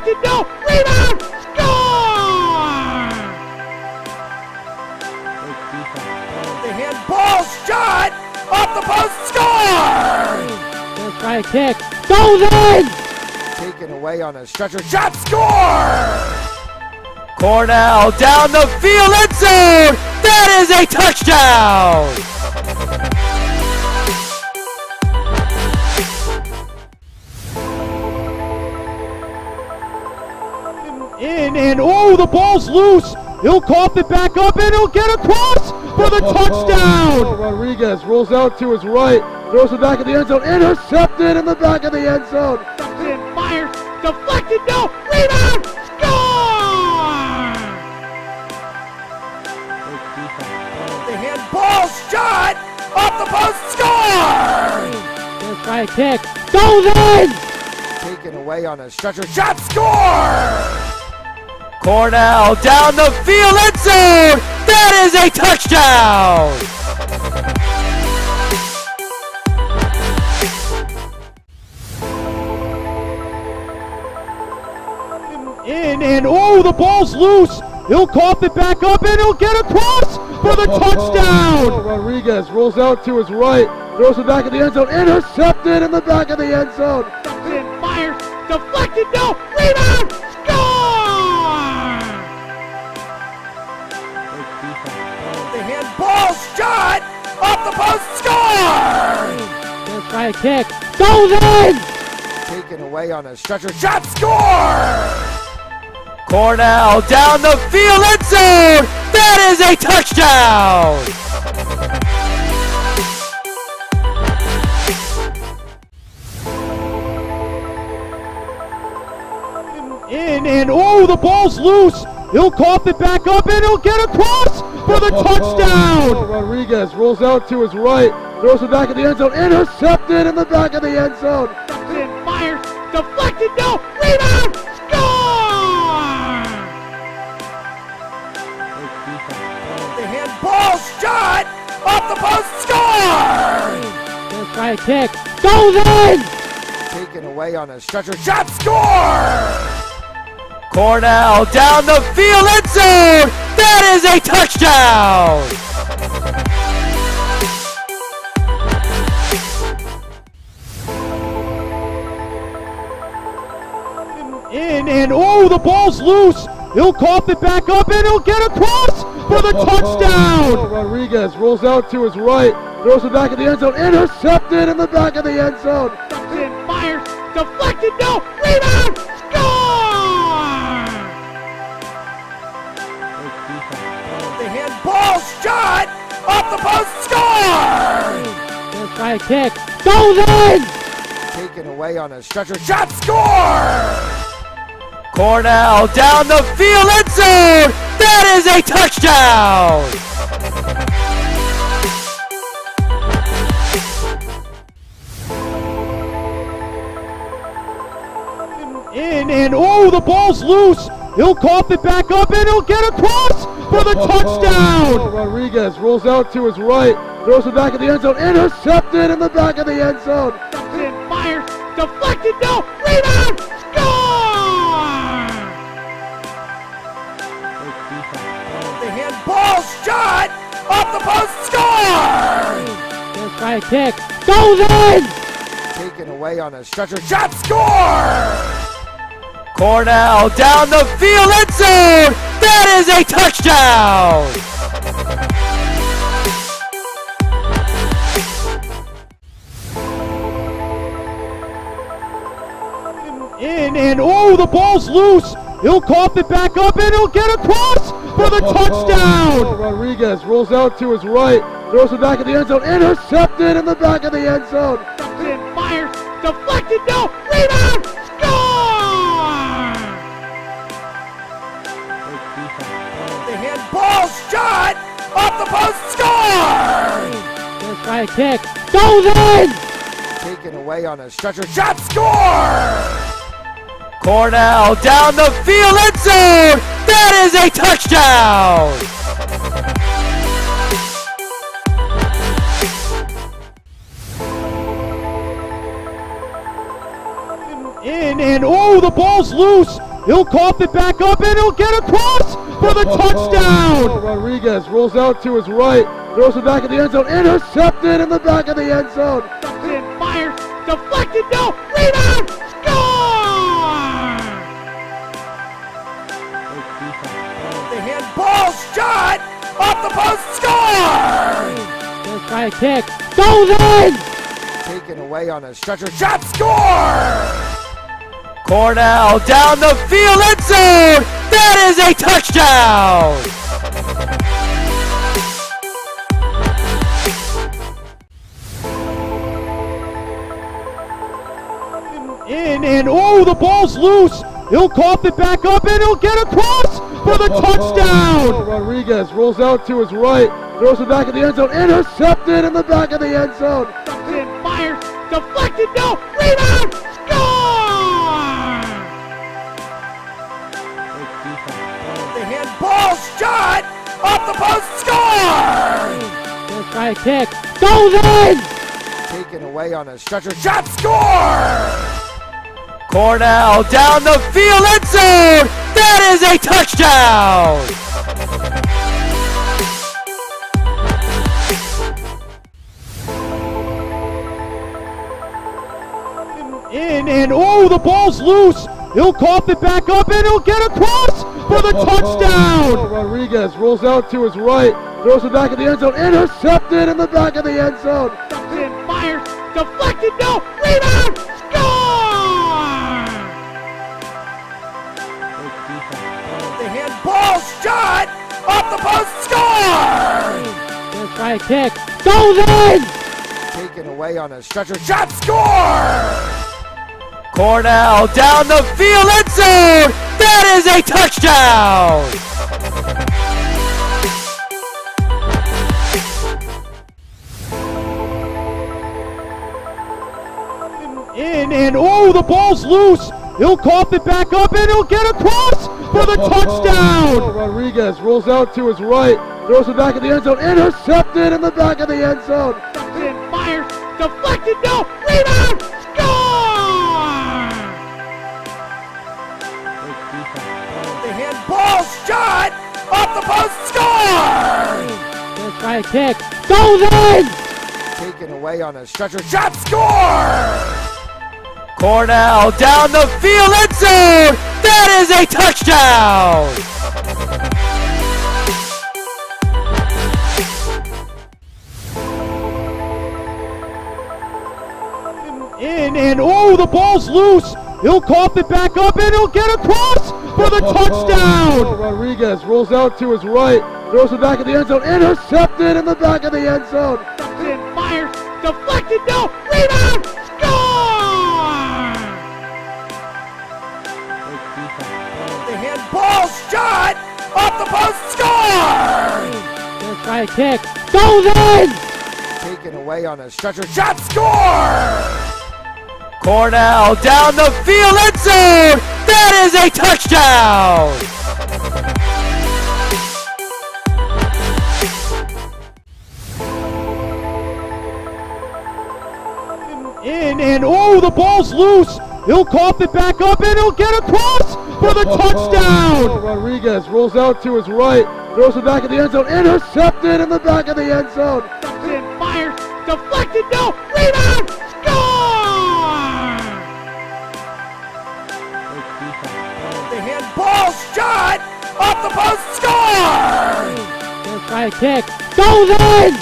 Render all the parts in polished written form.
deflected, no, rebound, score! The handball shot off the post, score! Let's try a kick, goes in! Taken away on a stretcher, shot, score! Cornell down the field, end zone! That is a touchdown! In and oh, the ball's loose. He'll cough it back up and he'll get across for the touchdown. Rodriguez rolls out to his right, throws it back in the end zone, intercepted in the back of the end zone. And fires, deflected, no, rebound, score! The handball shot off the post, score! Let's try a kick, goes in! Taken away on a stretcher, shot, score! Cornell down the field, end zone! That is a touchdown! In and oh, the ball's loose. He'll cough it back up and he'll get across for the touchdown. Rodriguez rolls out to his right, throws it back in the end zone, intercepted in the back of the end zone. And fires, deflected, no, rebound, score! The handball shot off the post, score! Let's try a kick, goes in! Taken away on a stretcher, shot, score! Cornell down the field, end zone! That is a touchdown! In and oh, the ball's loose. He'll cough it back up and he'll get across for the touchdown. Rodriguez rolls out to his right, throws it back in the end zone, intercepted in the back of the end zone. And fires, deflected, no, rebound, score! The handball shot off the post, score! Let's try a kick, goes in! Taken away on a stretcher, shot, score! Cornell down the field, end zone! That is a touchdown! In and oh, the ball's loose. He'll cough it back up and he'll get across for the touchdown. Rodriguez rolls out to his right, throws it back in the end zone, intercepted in the back of the end zone. And fires, deflected, no, rebound, score! The handball shot off the post, score! Let's try a kick, goes in! Taken away on a stretcher, shot, score! Cornell down the field, end zone! That is a touchdown! In and oh, the ball's loose. He'll cough it back up and he'll get across for the touchdown. Rodriguez rolls out to his right, throws it back in the end zone, intercepted in the back of the end zone. And fires, deflected, no, rebound, score! The handball shot off the post, score! Let's try a kick, goes in! Taken away on a stretcher, shot, score! Cornell down the field, end zone! That is a touchdown! In and oh, the ball's loose. He'll cough it back up and he'll get across for the touchdown. Rodriguez rolls out to his right, throws it back in the end zone, intercepted in the back of the end zone. And fires, deflected, no, rebound, score! The handball shot off the post, score! Let's try a kick, goes in! Taken away on a stretcher, shot, score! Cornell down the field, end zone! That is a touchdown! In and oh, the ball's loose. He'll cough it back up and he'll get across for the touchdown. Rodriguez rolls out to his right, throws it back in the end zone, intercepted in the back of the end zone. And fires, deflected, no, rebound, score! The handball shot off the post, score! Let's try a kick, goes in! Taken away on a stretcher, shot, score! Cornell down the field, end zone! That is a touchdown! In and oh, the ball's loose. He'll cough it back up and he'll get across for the touchdown. Rodriguez rolls out to his right, throws it back in the end zone, intercepted in the back of the end zone. And fires, deflected, no, rebound, score! The handball shot off the post, score! Let's try a kick, goes in! Taken away on a stretcher, shot, score! Cornell down the field, end zone! That is a touchdown! In and oh, the ball's loose. He'll cough it back up and he'll get across for the touchdown. Rodriguez rolls out to his right, throws it back in the end zone, intercepted in the back of the end zone. And fires, deflected, no, rebound, score! The handball shot off the post, score! Let's try a kick, goes in! Taken away on a stretcher, shot, score! Cornell down the field, end zone! That is a touchdown! In and oh, the ball's loose. He'll cough it back up and he'll get across for the touchdown. Rodriguez rolls out to his right, throws it back in the end zone, intercepted in the back of the end zone. And fires, deflected, no, rebound, score! The handball shot off the post, score! Let's try a kick, goes in! Taken away on a stretcher, shot, score! Cornell down the field, end zone! That is a touchdown! In and oh, the ball's loose. He'll cough it back up and he'll get across for the touchdown. Rodriguez rolls out to his right, throws it back in the end zone, intercepted in the back of the end zone. And fires, deflected, no, rebound, score! The handball shot off the post, score! Let's try a kick, goes in! Taken away on a stretcher, shot, score! Cornell down the field, end zone! That is a touchdown! In and oh, the ball's loose. He'll cough it back up and he'll get across for the touchdown. Rodriguez rolls out to his right, throws it back in the end zone, intercepted in the back of the end zone. And fires, deflected, no, rebound, score! The handball shot off the post, score! Let's try a kick, goes in!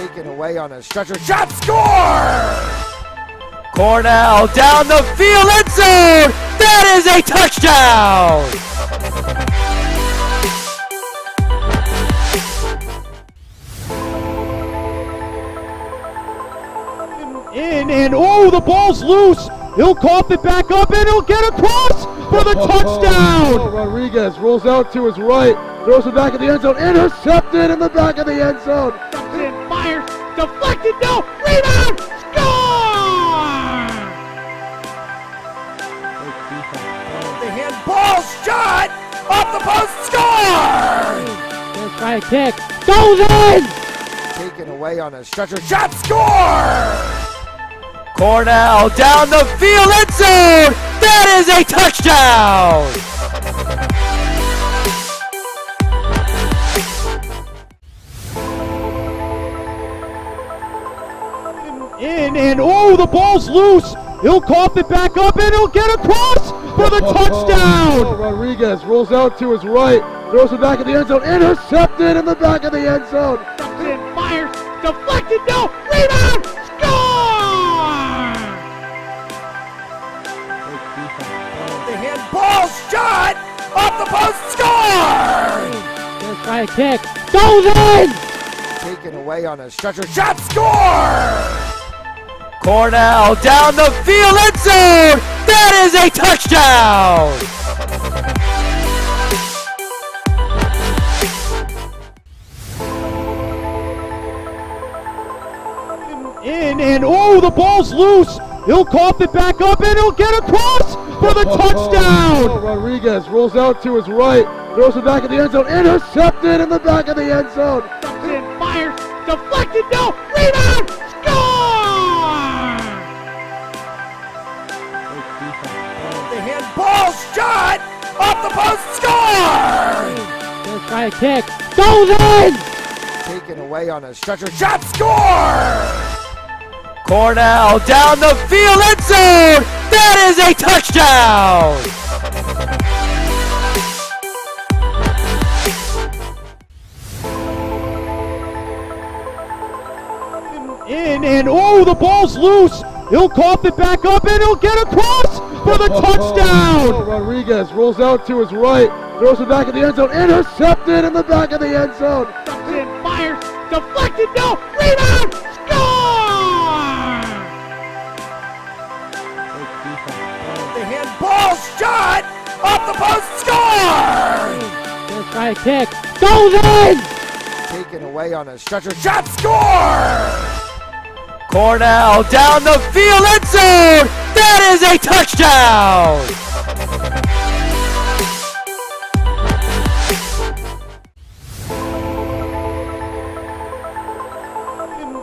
Taken away on a stretcher, shot, score! Cornell down the field, end zone! That is a touchdown! In and oh, the ball's loose. He'll cough it back up and he'll get across for the touchdown. Rodriguez rolls out to his right, throws it back in the end zone, intercepted in the back of the end zone. And fires, deflected, no, rebound, score! The handball shot off the post, score! Let's try a kick, goes in! Taken away on a stretcher, shot, score! Cornell down the field, end zone! That is a touchdown! And oh, the ball's loose. He'll cough it back up and he'll get across for the touchdown. Rodriguez rolls out to his right, throws it back in the end zone, intercepted in the back of the end zone. And fires, deflected, no, rebound, score! The handball shot off the post, score! Let's try a kick, goes in! Taken away on a stretcher, shot, score! Cornell down the field, end zone! That is a touchdown! And oh, the ball's loose. He'll cough it back up and he'll get across for the touchdown. Rodriguez rolls out to his right, throws it back in the end zone, intercepted in the back of the end zone. And fires, deflected, no, rebound, score! The handball shot off the post, score! Let's try a kick, goes in! Taken away on a stretcher, shot, score! Cornell down the field, end zone! That is a touchdown! And oh, the ball's loose. He'll cough it back up and he'll get across for the touchdown. Rodriguez rolls out to his right, throws it back in the end zone, intercepted in the back of the end zone. And fires, deflected, no, rebound, score! The handball shot off the post, score! Let's try a kick, goes in! Taken away on a stretcher, shot, score! Cornell down the field, end zone! That is a touchdown!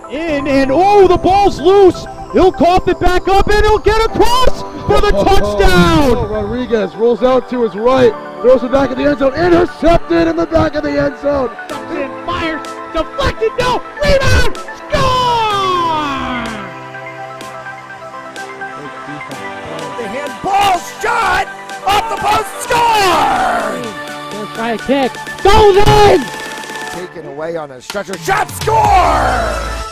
And oh, the ball's loose. He'll cough it back up and he'll get across for the touchdown. Rodriguez rolls out to his right, throws it back in the end zone, intercepted in the back of the end zone. And fires, deflected, no, rebound, score! The handball shot off the post, score! Let's try a kick, goes in! Taken away on a stretcher, shot, score!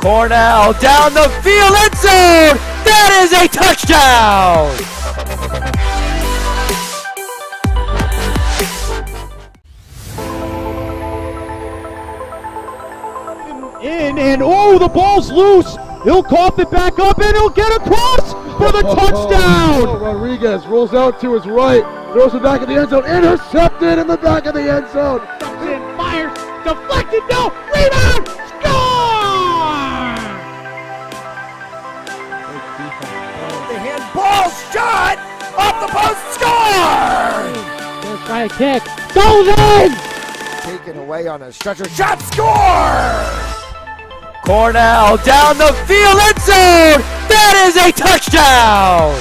Cornell down the field, end zone! That is a touchdown! And oh, the ball's loose. He'll cough it back up and he'll get across for the touchdown. Rodriguez rolls out to his right, throws it back in the end zone, intercepted in the back of the end zone. And fires, deflected, no, rebound, score! The handball shot off the post, score! Let's try a kick, goes in! Taken away on a stretcher, shot, score! Cornell down the field, end zone! That is a touchdown!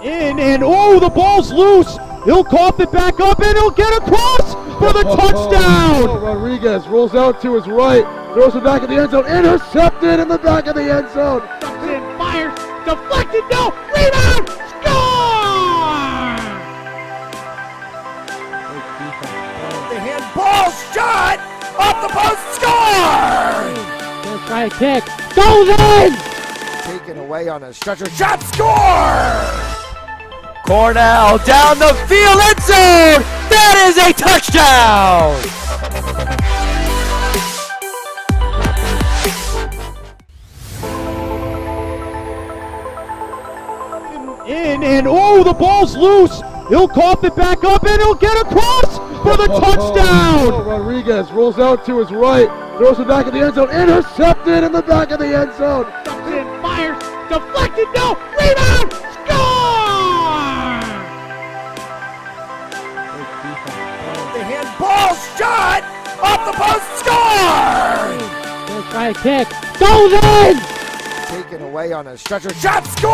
And oh, the ball's loose. He'll cough it back up and he'll get across for the touchdown. Rodriguez rolls out to his right, throws it back in the end zone, intercepted in the back of the end zone. And fires, deflected, no, rebound, score! The handball shot off the post, score! Let's try a kick, goes in! Taken away on a stretcher, shot, score! Cornell down the field, end zone! That is a touchdown! And oh, the ball's loose. He'll cough it back up and he'll get across for the touchdown. Rodriguez rolls out to his right, throws it back in the end zone, intercepted in the back of the end zone. And fires, deflected, no, rebound, score! The handball shot off Off the post, score! Gonna try a kick. Goes in! Taken away on a stretcher. Shot, score!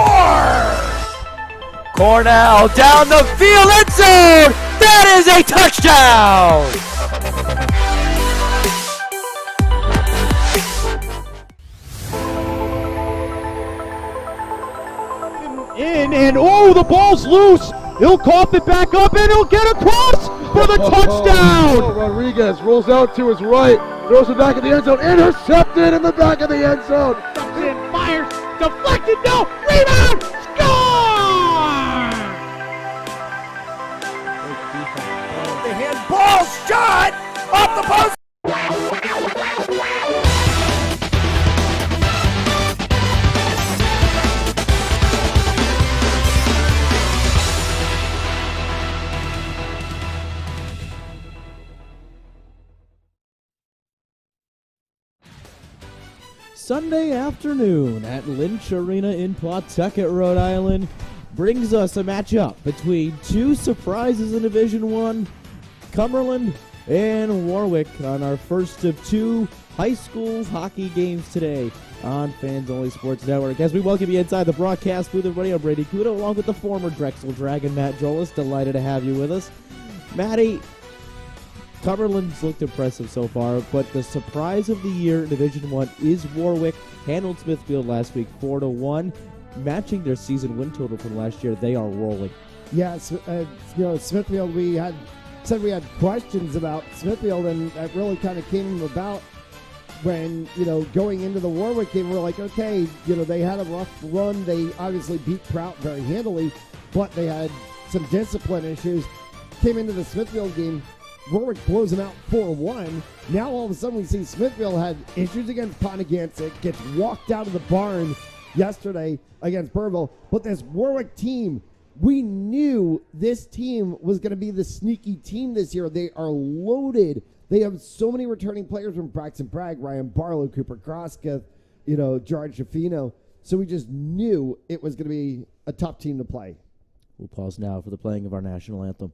Cornell down the field, end zone! That is a touchdown! In, and oh, the ball's loose. He'll cough it back up, and he'll get across for the touchdown. Rodriguez rolls out to his right, throws it back in the end zone, intercepted in the back of the end zone. Comes in, fires, deflected, no, rebound, score! The handball shot off the post. Sunday afternoon at Lynch Arena in Pawtucket, Rhode Island, brings us a matchup between two surprises in Division I, Cumberland and Warwick, on our first of two high school hockey games today on Fans Only Sports Network. As we welcome you inside the broadcast booth, everybody, I'm Brady Kudo, along with the former Drexel Dragon, Matt Jolis. Delighted to have you with us. Matty, Cumberland's looked impressive so far, but the surprise of the year in Division I is Warwick. Handled Smithfield last week 4-1, matching their season win total from last year. They are rolling. Yeah, Smithfield, we had questions about Smithfield, and that really kind of came about when, going into the Warwick game, we're like, okay, they had a rough run. They obviously beat Prout very handily, but they had some discipline issues. Came into the Smithfield game, Warwick blows them out 4-1. Now all of a sudden we see Smithfield had issues against Pontigansic, gets walked out of the barn yesterday against Burville. But this Warwick team, we knew this team was going to be the sneaky team this year. They are loaded. They have so many returning players from Braxton Bragg, Ryan Barlow, Cooper Crosketh, George Shafino. So we just knew it was going to be a tough team to play. We'll pause now for the playing of our national anthem.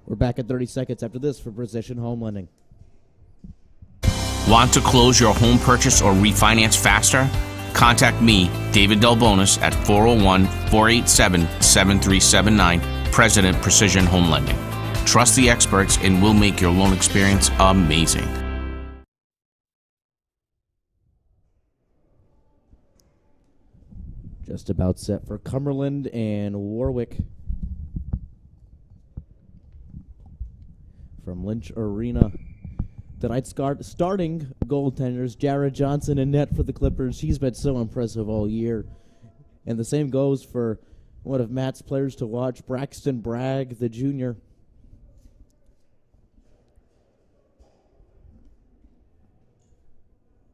We're back at 30 seconds after this for Precision Home Lending. Want to close your home purchase or refinance faster? Contact me, David Delbonis, at 401-487-7379, President Precision Home Lending. Trust the experts and we'll make your loan experience amazing. Just about set for Cumberland and Warwick. From Lynch Arena. Tonight's starting goaltenders, Jared Johnson in net for the Clippers. He's been so impressive all year. And the same goes for one of Matt's players to watch, Braxton Bragg, the junior.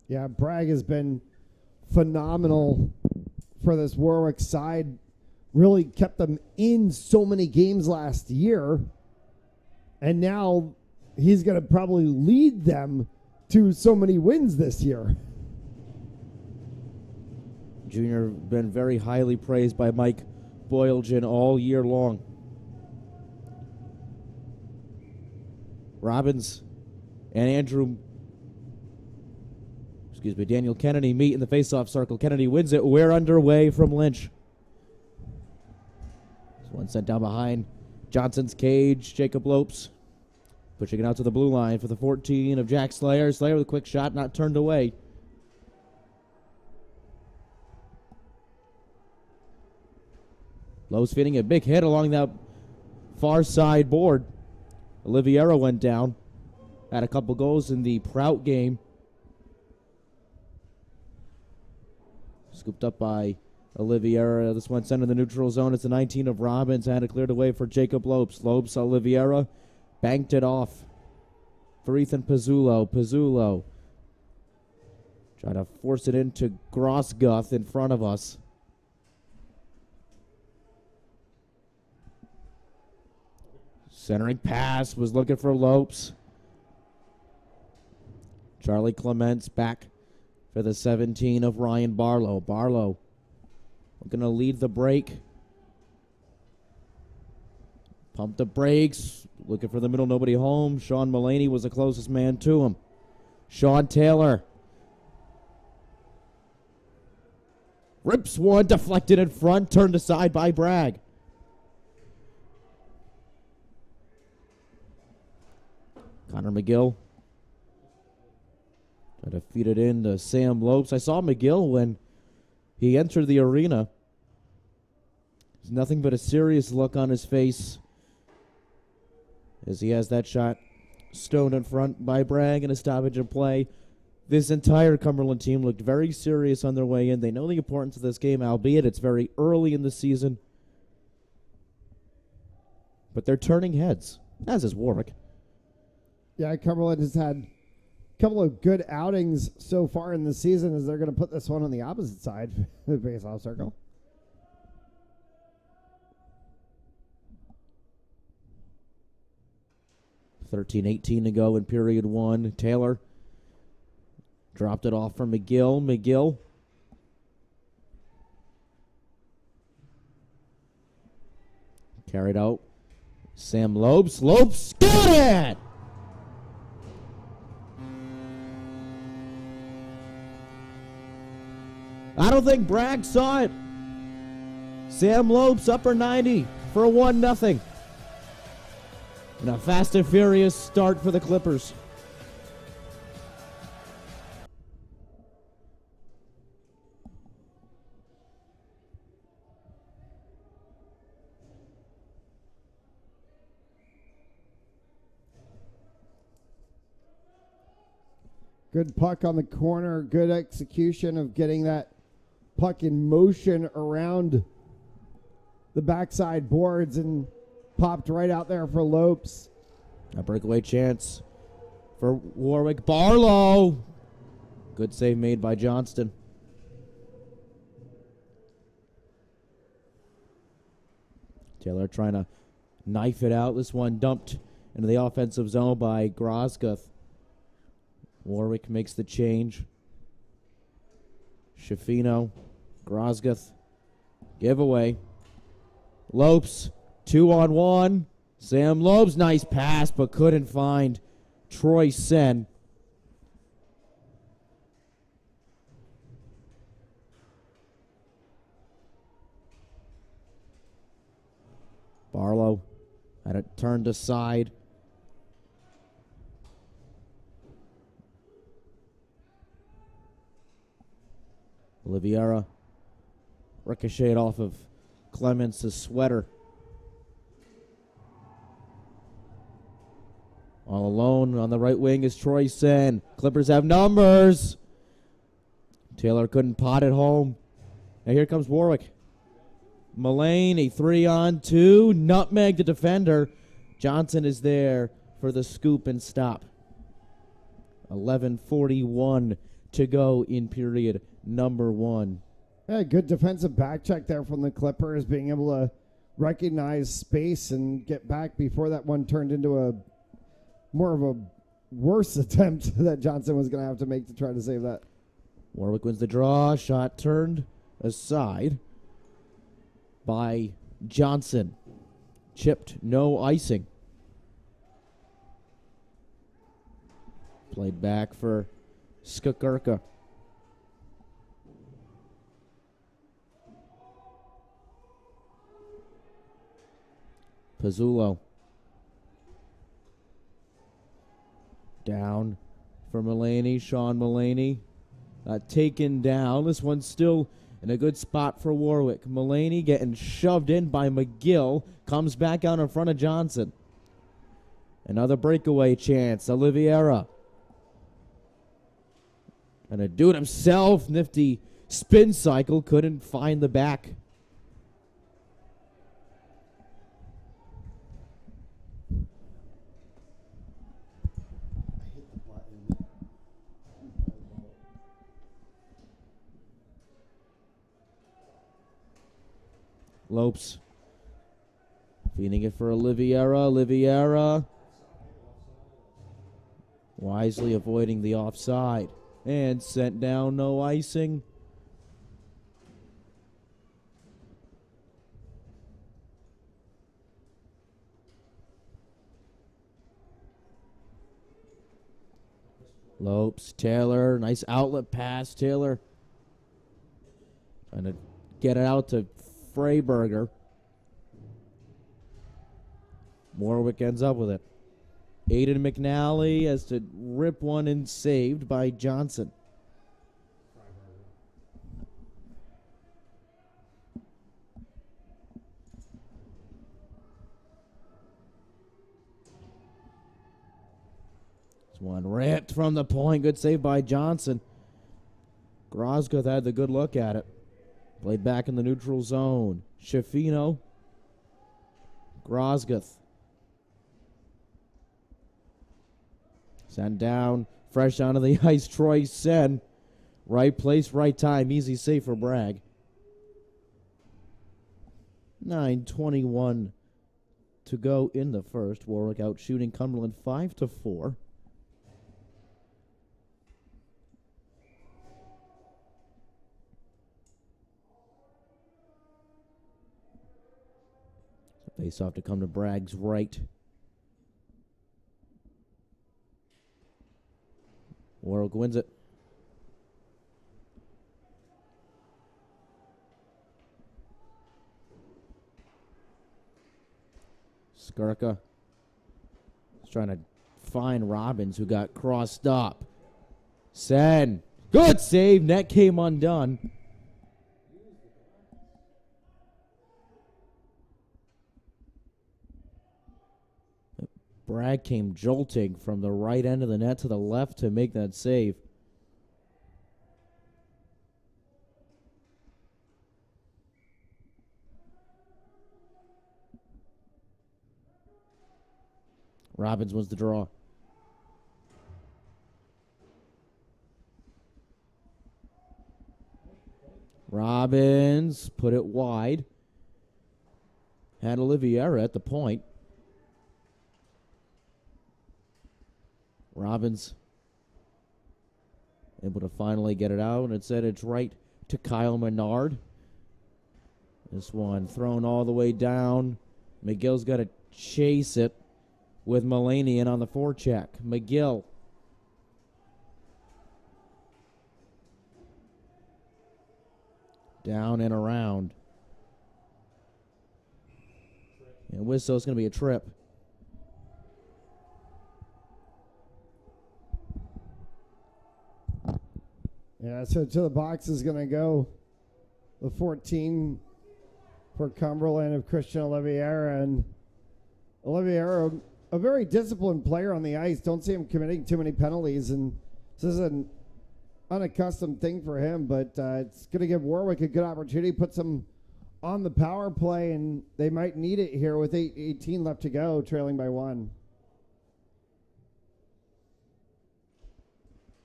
Yeah, Bragg has been phenomenal for this Warwick side. Really kept them in so many games last year. And now he's going to probably lead them to so many wins this year. Junior been very highly praised by Mike boiled gin all year long. Robbins and Daniel Kennedy meet in the face-off circle. Kennedy wins it. We're underway from Lynch. This one sent down behind Johnson's cage. Jacob Lopes pushing it out to the blue line for the 14 of Jack Slayer. Slayer with a quick shot, not turned away. Lopes feeding a big hit along that far side board. Oliviero went down. Had a couple goals in the Prout game. Scooped up by Oliviera. This one sent in the neutral zone. It's the 19 of Robbins. Had it cleared away for Jacob Lopes. Lopes, Oliviera banked it off for Ethan Pizzulo. Pizzulo trying to force it into Grosguth in front of us. Centering pass was looking for Lopes. Charlie Clements back for the 17 of Ryan Barlow. Barlow looking to lead the break. Pump the brakes. Looking for the middle, nobody home. Sean Mullaney was the closest man to him. Sean Taylor rips one, deflected in front, turned aside by Bragg. Connor McGill tried to feed it in to Sam Lopes. I saw McGill when he entered the arena. There's nothing but a serious look on his face as he has that shot stoned in front by Bragg and a stoppage in play. This entire Cumberland team looked very serious on their way in. They know the importance of this game, albeit it's very early in the season. But they're turning heads, as is Warwick. Yeah, Cumberland has had a couple of good outings so far in the season as they're going to put this one on the opposite side of the face-off circle. $13-18 to go in period one. Taylor dropped it off for McGill. McGill carried out. Sam Lopes. Lopes got it! I don't think Bragg saw it. Sam Lopes, upper 90 for a 1-0. And a fast and furious start for the Clippers. Good puck on the corner. Good execution of getting that puck in motion around the backside boards and popped right out there for Lopes. A breakaway chance for Warwick. Barlow. Good save made by Johnston. Taylor trying to knife it out. This one dumped into the offensive zone by Grosguth. Warwick makes the change. Schifino, Grosguth, giveaway. Lopes, 2-on-1. Sam Lopes, nice pass, but couldn't find Troy Sen. Barlow had it turned aside. Oliviera ricocheted off of Clements' sweater. All alone on the right wing is Troy Sen. Clippers have numbers. Taylor couldn't pot it home. Now here comes Warwick. Mullane, a 3-on-2. Nutmeg the defender. Johnson is there for the scoop and stop. 11:41 to go in period number one. Yeah, good defensive back check there from the Clippers, being able to recognize space and get back before that one turned into a more of a worse attempt that Johnson was going to have to make to try to save that. Warwick wins the draw. Shot turned aside. by Johnson. Chipped, no icing. Played back for Skakirka. Pizzulo. Down for Mulaney. Sean Mulaney. Taken down. This one's still in a good spot for Warwick. Mulaney getting shoved in by McGill. Comes back out in front of Johnson. Another breakaway chance. Oliveira. And a do it himself. Nifty spin cycle. Couldn't find the back. Lopes feeding it for Oliveira. Oliveira wisely avoiding the offside and sent down, no icing. Lopes, Taylor, nice outlet pass. Taylor trying to get it out to Freiberger. Warwick ends up with it. Aiden McNally has to rip one and saved by Johnson. This one ripped from the point. Good save by Johnson. Grosgoth had the good look at it. Played back in the neutral zone. Schifino. Grosgoth. Sent down. Fresh onto the ice. Troy Sen. Right place, right time. Easy save for Bragg. 9:21 to go in the first. Warwick out shooting Cumberland 5-4. Face off to come to Bragg's right. Warwick wins it. Skirka is trying to find Robbins, who got crossed up. Sen. Good save. Net came undone. Bragg came jolting from the right end of the net to the left to make that save. Robbins was the draw. Robbins put it wide. Had Oliveira at the point. Robbins able to finally get it out, and it said it's right to Kyle Menard. This one thrown all the way down. McGill's got to chase it with Mulaney in on the forecheck. McGill. Down and around. And whistle's going to be a trip. Yeah, so to the box is going to go the 14 for Cumberland of Christian Oliveira. And Oliveira, a very disciplined player on the ice. Don't see him committing too many penalties. And this is an unaccustomed thing for him, but it's going to give Warwick a good opportunity, put some on the power play, and they might need it here with 8:18 left to go, trailing by 1.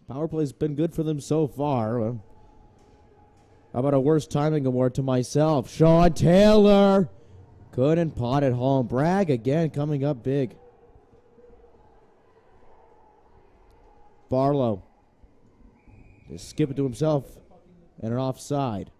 Power play's been good for them so far. How about a worst timing award to myself? Sean Taylor couldn't pot it home. Bragg again coming up big. Barlow just skip it to himself and an offside.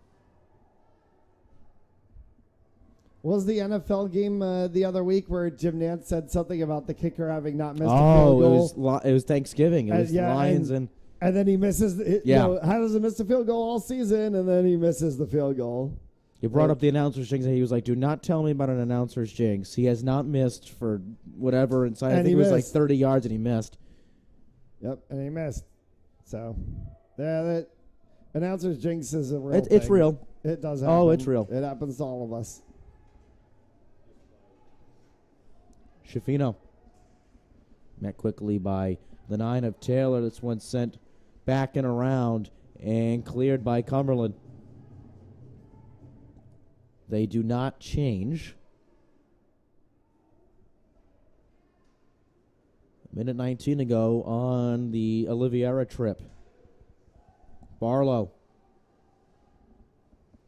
Was the NFL game the other week where Jim Nantz said something about the kicker having not missed a field goal? It was Thanksgiving. It was Lions and then he misses. Hasn't missed a field goal all season, and then he misses the field goal. He brought up the announcer's jinx, and he was like, "Do not tell me about an announcer's jinx. He has not missed for whatever inside. I think it was like 30 yards, and he missed." Yep, and he missed. So, yeah, that announcer's jinx is a real thing. It's real. It does happen. Oh, it's real. It happens to all of us. Schifino met quickly by the 9 of Taylor. This one sent back and around and cleared by Cumberland. They do not change. A minute 19 to go on the Oliveira trip. Barlow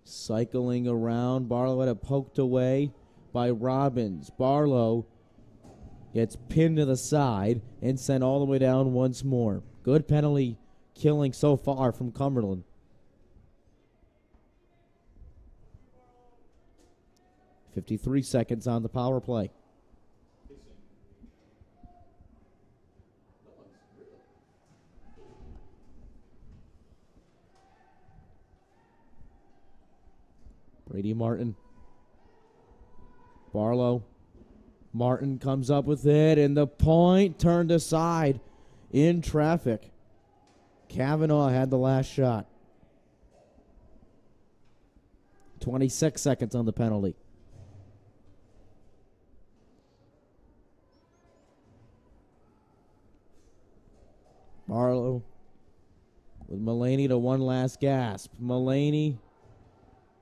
cycling around. Barlow had it poked away by Robbins. Barlow gets pinned to the side and sent all the way down once more. Good penalty killing so far from Cumberland. 53 seconds on the power play. Brady Martin. Barlow. Martin comes up with it, and the point turned aside in traffic. Kavanaugh had the last shot. 26 seconds on the penalty. Barlow with Mulaney to one last gasp. Mulaney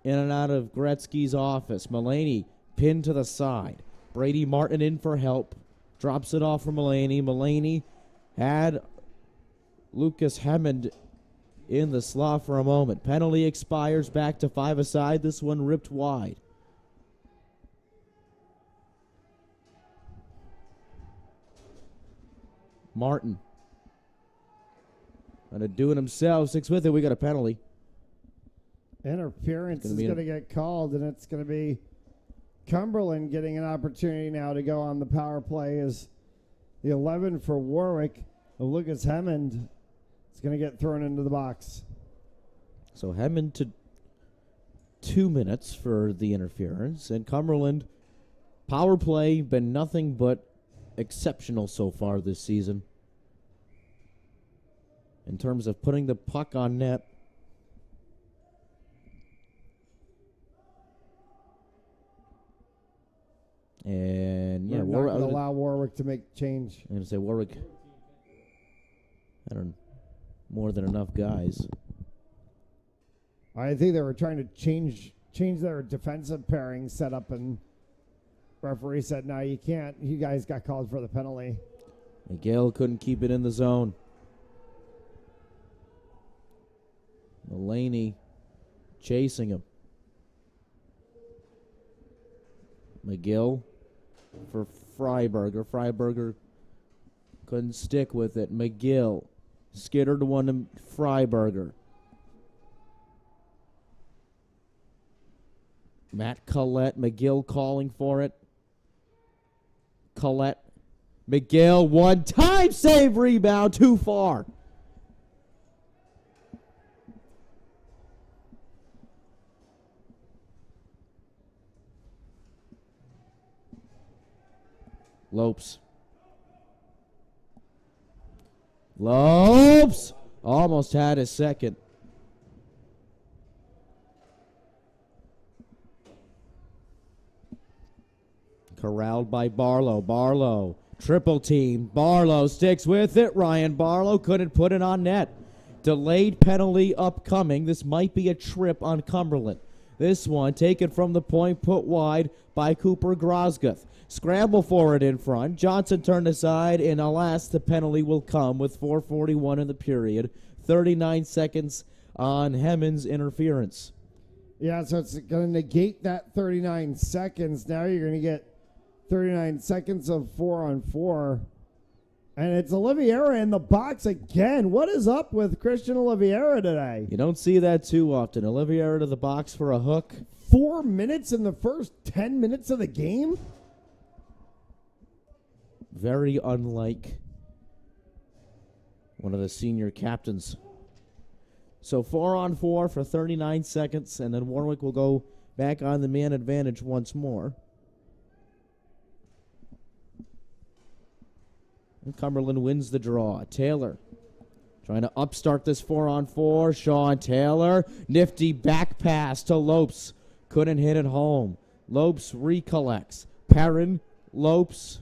in and out of Gretzky's office. Mulaney pinned to the side. Brady Martin in for help. Drops it off for Mulaney. Mulaney had Lucas Hammond in the slot for a moment. Penalty expires, back to 5 aside. This one ripped wide. Martin. Going to do it himself. 6 with it. We got a penalty. Interference is going to get called, and it's going to be Cumberland getting an opportunity now to go on the power play as the 11 for Warwick of Lucas Hammond is going to get thrown into the box. So Hammond to 2 minutes for the interference, and Cumberland power play been nothing but exceptional so far this season. In terms of putting the puck on net, and We're not going to allow Warwick to make change. I'm going to say Warwick had more than enough guys. I think they were trying to change their defensive pairing setup, and referee said, "No, you can't. You guys got called for the penalty." Miguel couldn't keep it in the zone. Mulaney chasing him. McGill for Freiberger. Freiberger couldn't stick with it. McGill skittered one to Freiberger. Matt Collette. McGill calling for it. Collette. McGill, one-time save, rebound, too far. Lopes. Almost had his second. Corralled by Barlow. Barlow, triple team. Barlow sticks with it. Ryan Barlow couldn't put it on net. Delayed penalty upcoming. This might be a trip on Cumberland. This one taken from the point, put wide by Cooper Grosguth. Scramble for it in front. Johnson turned aside, and alas, the penalty will come with 4:41 in the period. 39 seconds on Hemmond's interference. Yeah, so it's going to negate that 39 seconds. Now you're going to get 39 seconds of 4-on-4. And it's Oliveira in the box again. What is up with Christian Oliveira today? You don't see that too often. Oliveira to the box for a hook. 4 minutes in the first 10 minutes of the game? Very unlike one of the senior captains. So 4-on-4 for 39 seconds, and then Warwick will go back on the man advantage once more. And Cumberland wins the draw. Taylor trying to upstart this 4-on-4. Sean Taylor. Nifty back pass to Lopes. Couldn't hit it home. Lopes recollects. Perrin, Lopes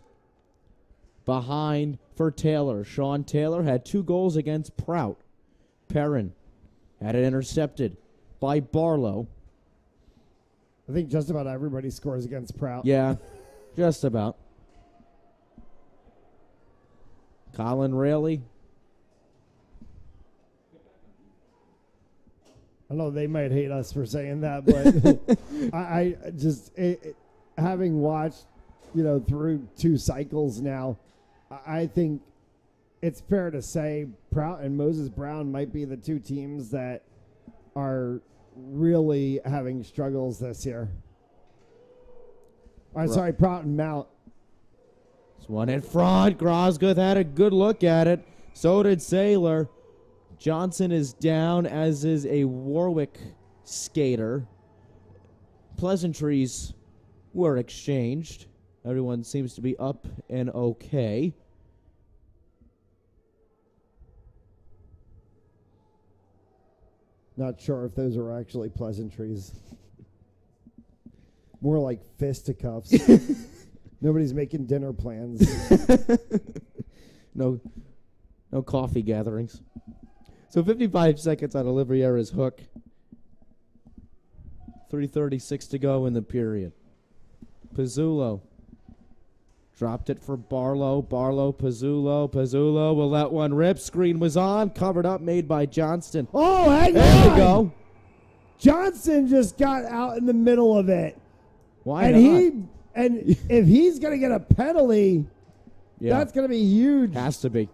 behind for Taylor. Sean Taylor had 2 goals against Prout. Perrin had it intercepted by Barlow. I think just about everybody scores against Prout. Yeah, just about. Colin Rayleigh. I know they might hate us for saying that, but I just, having watched, through 2 cycles now, I think it's fair to say Prout and Moses Brown might be the 2 teams that are really having struggles this year. I'm sorry, Prout and Mount. This one in front. Grosgoth had a good look at it. So did Saylor. Johnson is down, as is a Warwick skater. Pleasantries were exchanged. Everyone seems to be up and okay. Not sure if those are actually pleasantries. More like fisticuffs. Nobody's making dinner plans. No coffee gatherings. So 55 seconds on Oliveira's hook. 3:36 to go in the period. Pizzulo dropped it for Barlow. Barlow, Pizzulo. Pizzulo will let one rip. Screen was on. Covered up, made by Johnston. Oh, hang on! There we go. Johnson just got out in the middle of it. Why not? And if he's going to get a penalty, that's going to be huge. Has to be.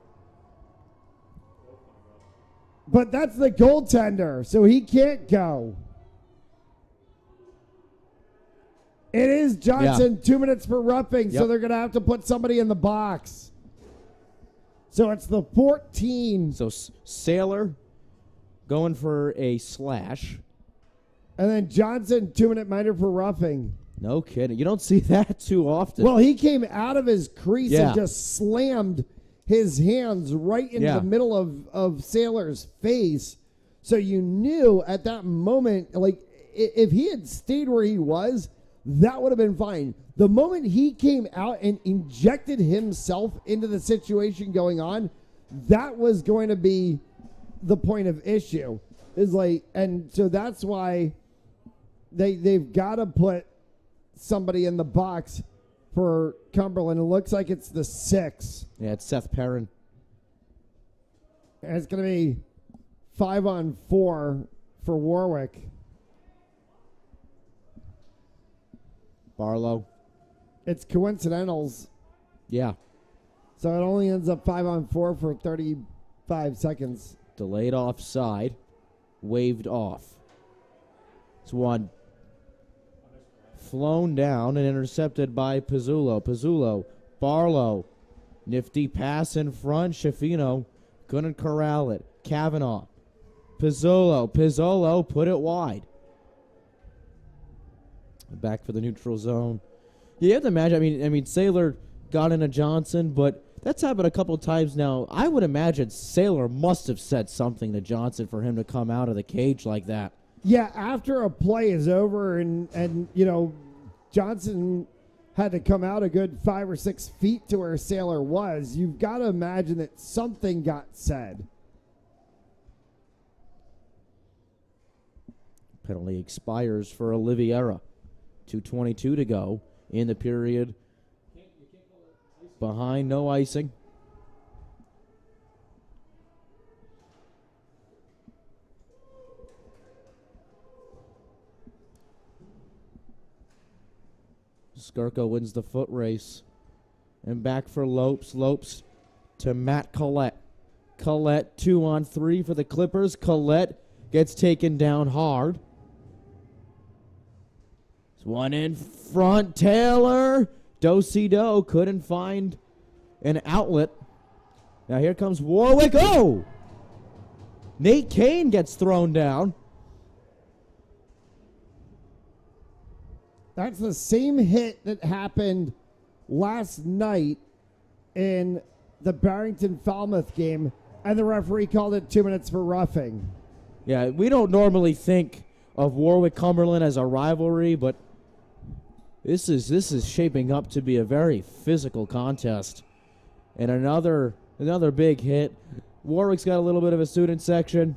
But that's the goaltender, so he can't go. It is Johnson, 2 minutes for roughing, so they're going to have to put somebody in the box. So it's the 14. So Saylor going for a slash. And then Johnson, 2-minute minor for roughing. No kidding. You don't see that too often. Well, he came out of his crease and just slammed his hands right into the middle of Saylor's face. So you knew at that moment, like, if he had stayed where he was, that would have been fine. The moment he came out and injected himself into the situation going on, that was going to be the point of issue. Is like, and so that's why they've got to put somebody in the box for Cumberland. It looks like it's the 6. Yeah, it's Seth Perrin. And it's going to be 5-on-4 for Warwick. Barlow. It's coincidentals. Yeah. So it only ends up 5-on-4 for 35 seconds. Delayed offside. Waved off. It's one flown down and intercepted by Pizzulo. Pizzulo. Barlow. Nifty pass in front. Schifino couldn't corral it. Kavanaugh. Pizzulo. Pizzulo put it wide. Back for the neutral zone. You have to imagine, I mean, Saylor got into Johnson, but that's happened a couple times now. I would imagine Saylor must have said something to Johnson for him to come out of the cage like that. Yeah, after a play is over and Johnson had to come out a good 5 or 6 feet to where Saylor was, you've got to imagine that something got said. Penalty expires for Oliveira. 2:22 to go in the period. Behind, no icing. Skirko wins the foot race. And back for Lopes. Lopes to Matt Collette. Collette 2-on-3 for the Clippers. Collette gets taken down hard. One in front, Taylor. Do-si-do couldn't find an outlet. Now here comes Warwick. Oh! Nate Kane gets thrown down. That's the same hit that happened last night in the Barrington-Falmouth game, and the referee called it 2 minutes for roughing. Yeah, we don't normally think of Warwick-Cumberland as a rivalry, but this is shaping up to be a very physical contest. And another big hit. Warwick's got a little bit of a student section.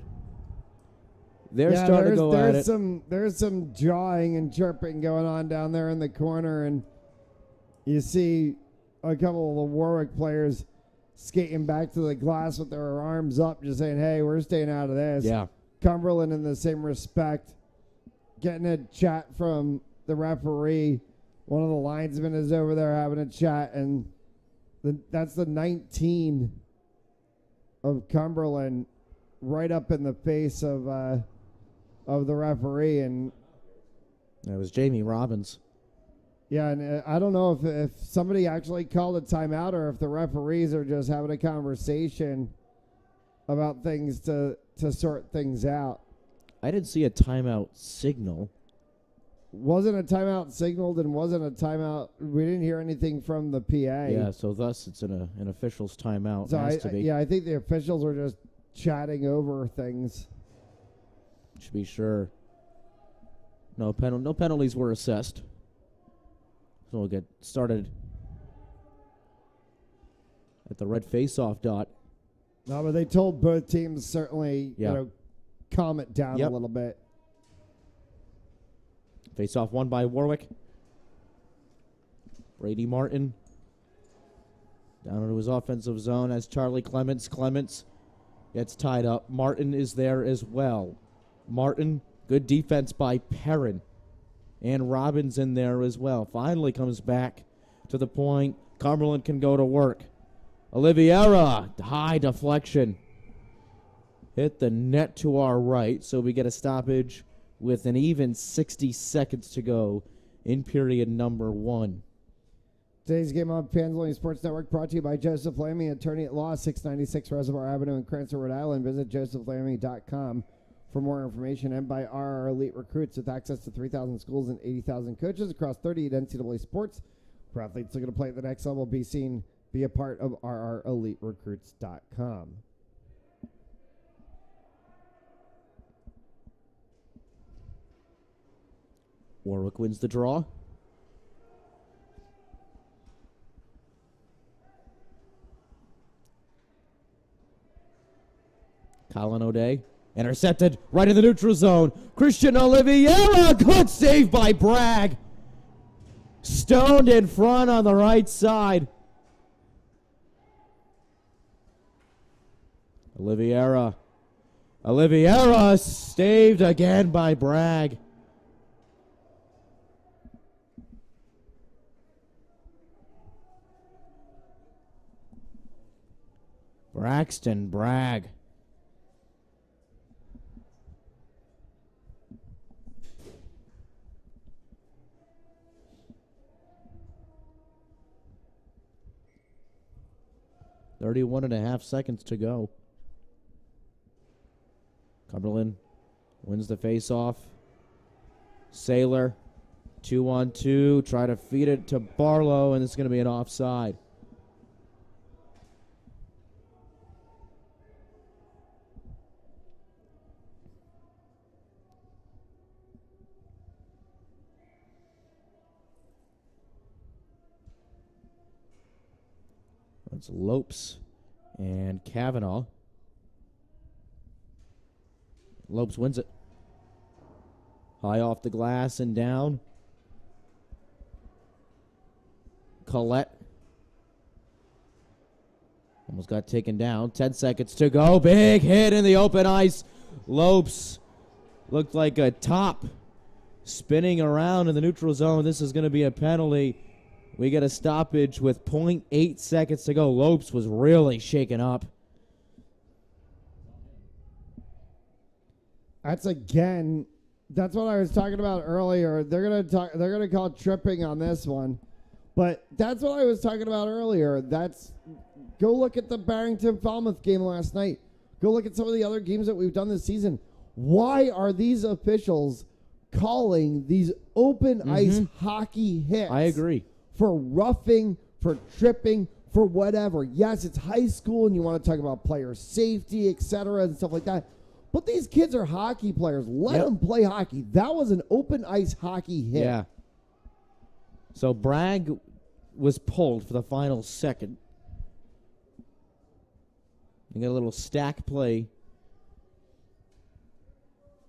They're starting to go at it. There's some jawing and chirping going on down there in the corner, and you see a couple of the Warwick players skating back to the glass with their arms up, just saying, hey, we're staying out of this. Yeah. Cumberland in the same respect, getting a chat from the referee. One of the linesmen is over there having a chat, and that's the 19 of Cumberland right up in the face of the referee. And it was Jamie Robbins. Yeah, and I don't know if somebody actually called a timeout or if the referees are just having a conversation about things to sort things out. I didn't see a timeout signal. Wasn't a timeout signaled and wasn't a timeout. We didn't hear anything from the PA. Yeah, so thus it's an official's timeout. So Has to be. Yeah, I think the officials are just chatting over things. To be sure. No penalties were assessed. So we'll get started at the red face-off dot. No, but they told both teams certainly, calm it down a little bit. Face-off won by Warwick. Brady Martin down into his offensive zone as Charlie Clements. Clements gets tied up. Martin is there as well. Martin, good defense by Perrin. And Robbins in there as well. Finally comes back to the point. Cumberland can go to work. Oliveira, high deflection. Hit the net to our right, so we get a stoppage with an even 60 seconds to go in period number 1. Today's game on Panzolini Sports Network brought to you by Joseph Lammy, attorney at law, 696 Reservoir Avenue in Cranston, Rhode Island. Visit josephlammy.com for more information, and by RR Elite Recruits with access to 3,000 schools and 80,000 coaches across 38 NCAA sports. For athletes looking to play at the next level, be seen, be a part of RREliteRecruits.com. Warwick wins the draw. Colin O'Day intercepted right in the neutral zone. Christian Oliveira, good save by Bragg. Stoned in front on the right side. Oliveira saved again by Bragg. Braxton Bragg. .31.5 seconds to go. Cumberland wins the face-off. Saylor, 2-on-2, try to feed it to Barlow, and it's going to be an offside. It's Lopes and Kavanaugh. Lopes wins it. High off the glass and down. Collette. Almost got taken down. 10 seconds to go. Big hit in the open ice. Lopes looked like a top spinning around in the neutral zone. This is going to be a penalty. We get a stoppage with .8 seconds to go. Lopes was really shaken up. That's again That's what I was talking about earlier. They're gonna call tripping on this one, but that's what I was talking about earlier. Go look at the Barrington-Falmouth game last night. Go look at some of the other games that we've done this season. Why are these officials calling these open ice hockey hits? I agree. For roughing, for tripping, for whatever. Yes, it's high school and you want to talk about player safety, etc., and stuff like that. But these kids are hockey players. Let them play hockey. That was an open ice hockey hit. Yeah. So Bragg was pulled for the final second. You got a little stack play.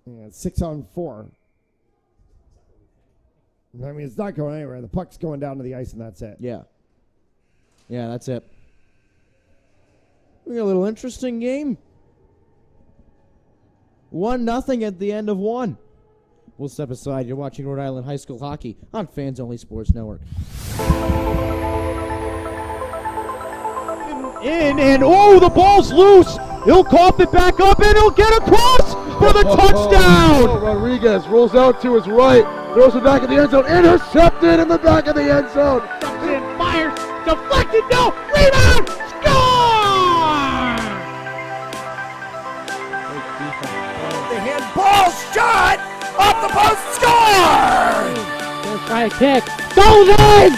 Yeah, 6-on-4. I mean, it's not going anywhere. The puck's going down to the ice, and that's it. Yeah. Yeah, that's it. We got a little interesting game. 1-0 at the end of one. We'll step aside. You're watching Rhode Island High School hockey on Fans Only Sports Network. And the ball's loose. He'll cough it back up, and he'll get across for the touchdown. Rodriguez rolls out to his right, throws it back in the end zone, intercepted in the back of the end zone. Fires, deflected, no, rebound, score! The handball shot off the post, score! Gonna try a kick, goes in!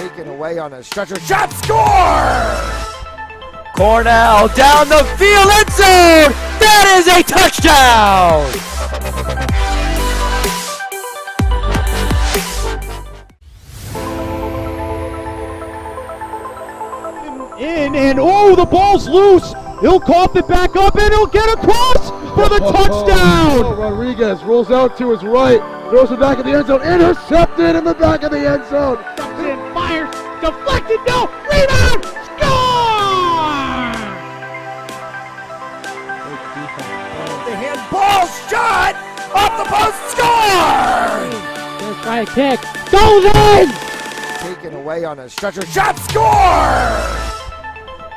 Taken away on a stretcher, shot, score! Cornell down the field, end zone! That is a touchdown! And the ball's loose. He'll cough it back up, and he'll get across for the touchdown. Rodriguez rolls out to his right, throws it back in the end zone, intercepted in the back of the end zone. Fires, deflected, no, rebound, score! The handball shot off the post, score! Gonna try a kick, goes in! Taken away on a stretcher, shot, score!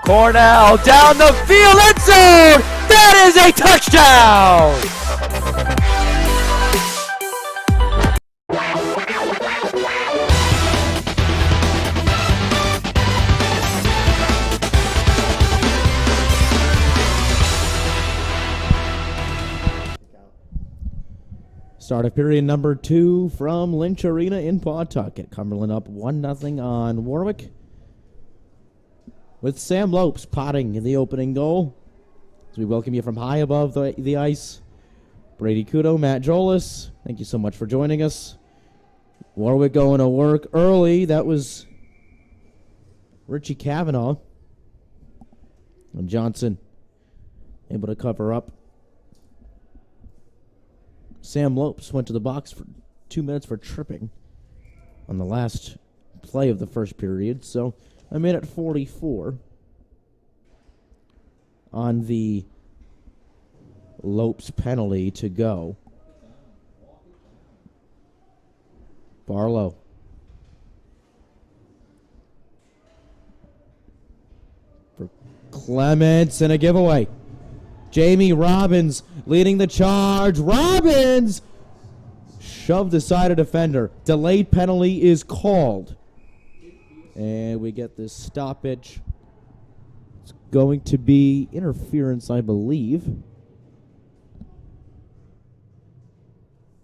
Cornell down the field, end zone! That is a touchdown! Start of period number 2 from Lynch Arena in Pawtucket. Cumberland up 1-0 on Warwick, with Sam Lopes potting in the opening goal. As we welcome you from high above the ice, Brady Kudo, Matt Jolis, thank you so much for joining us. Warwick going to work early. That was Richie Cavanaugh. And Johnson able to cover up. Sam Lopes went to the box for 2 minutes for tripping on the last play of the first period. So a minute 44 on the Lopes penalty to go. Barlow. For Clements and a giveaway. Jamie Robbins leading the charge. Robbins shoved aside a defender. Delayed penalty is called. And we get this stoppage. It's going to be interference, I believe.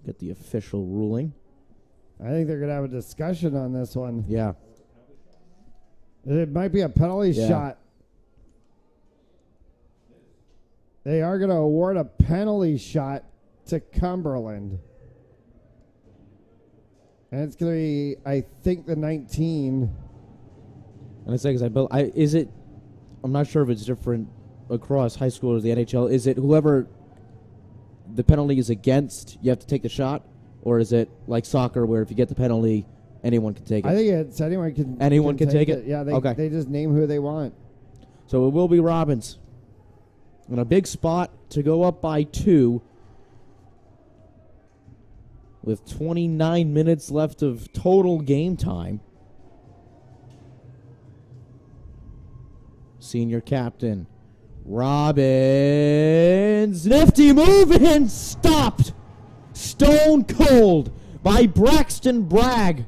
Get the official ruling. I think they're going to have a discussion on this one. Yeah. It might be a penalty shot. They are going to award a penalty shot to Cumberland. And it's going to be, I think, the 19. And it's like, I'm not sure if it's different across high school or the NHL. Is it whoever the penalty is against, you have to take the shot? Or is it like soccer where if you get the penalty, anyone can take it? I think it's anyone can. Anyone can take it? Yeah, Okay. They just name who they want. So it will be Robbins. And a big spot to go up by 2 with 29 minutes left of total game time. Senior captain Robbins. Nifty move and stopped. stone cold by Braxton Bragg.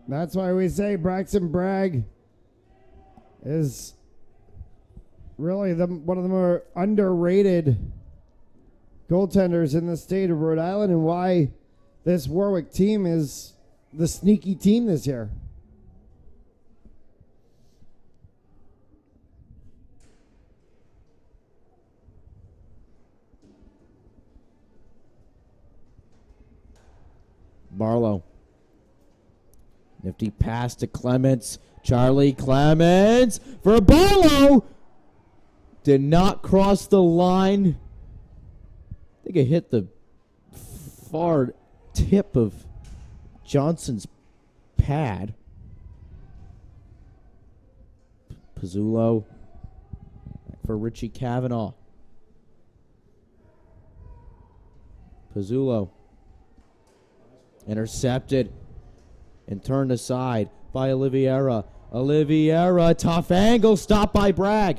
That's why we say Braxton Bragg is really one of the more underrated goaltenders in the state of Rhode Island, and why this Warwick team is the sneaky team this year. Barlow. Nifty pass to Clements. Charlie Clements for Barlow. Did not cross the line. I think it hit the far tip of Johnson's pad. Pizzulo for Richie Kavanaugh. Pizzulo intercepted and turned aside by Oliveira. Oliveira, tough angle, stopped by Bragg.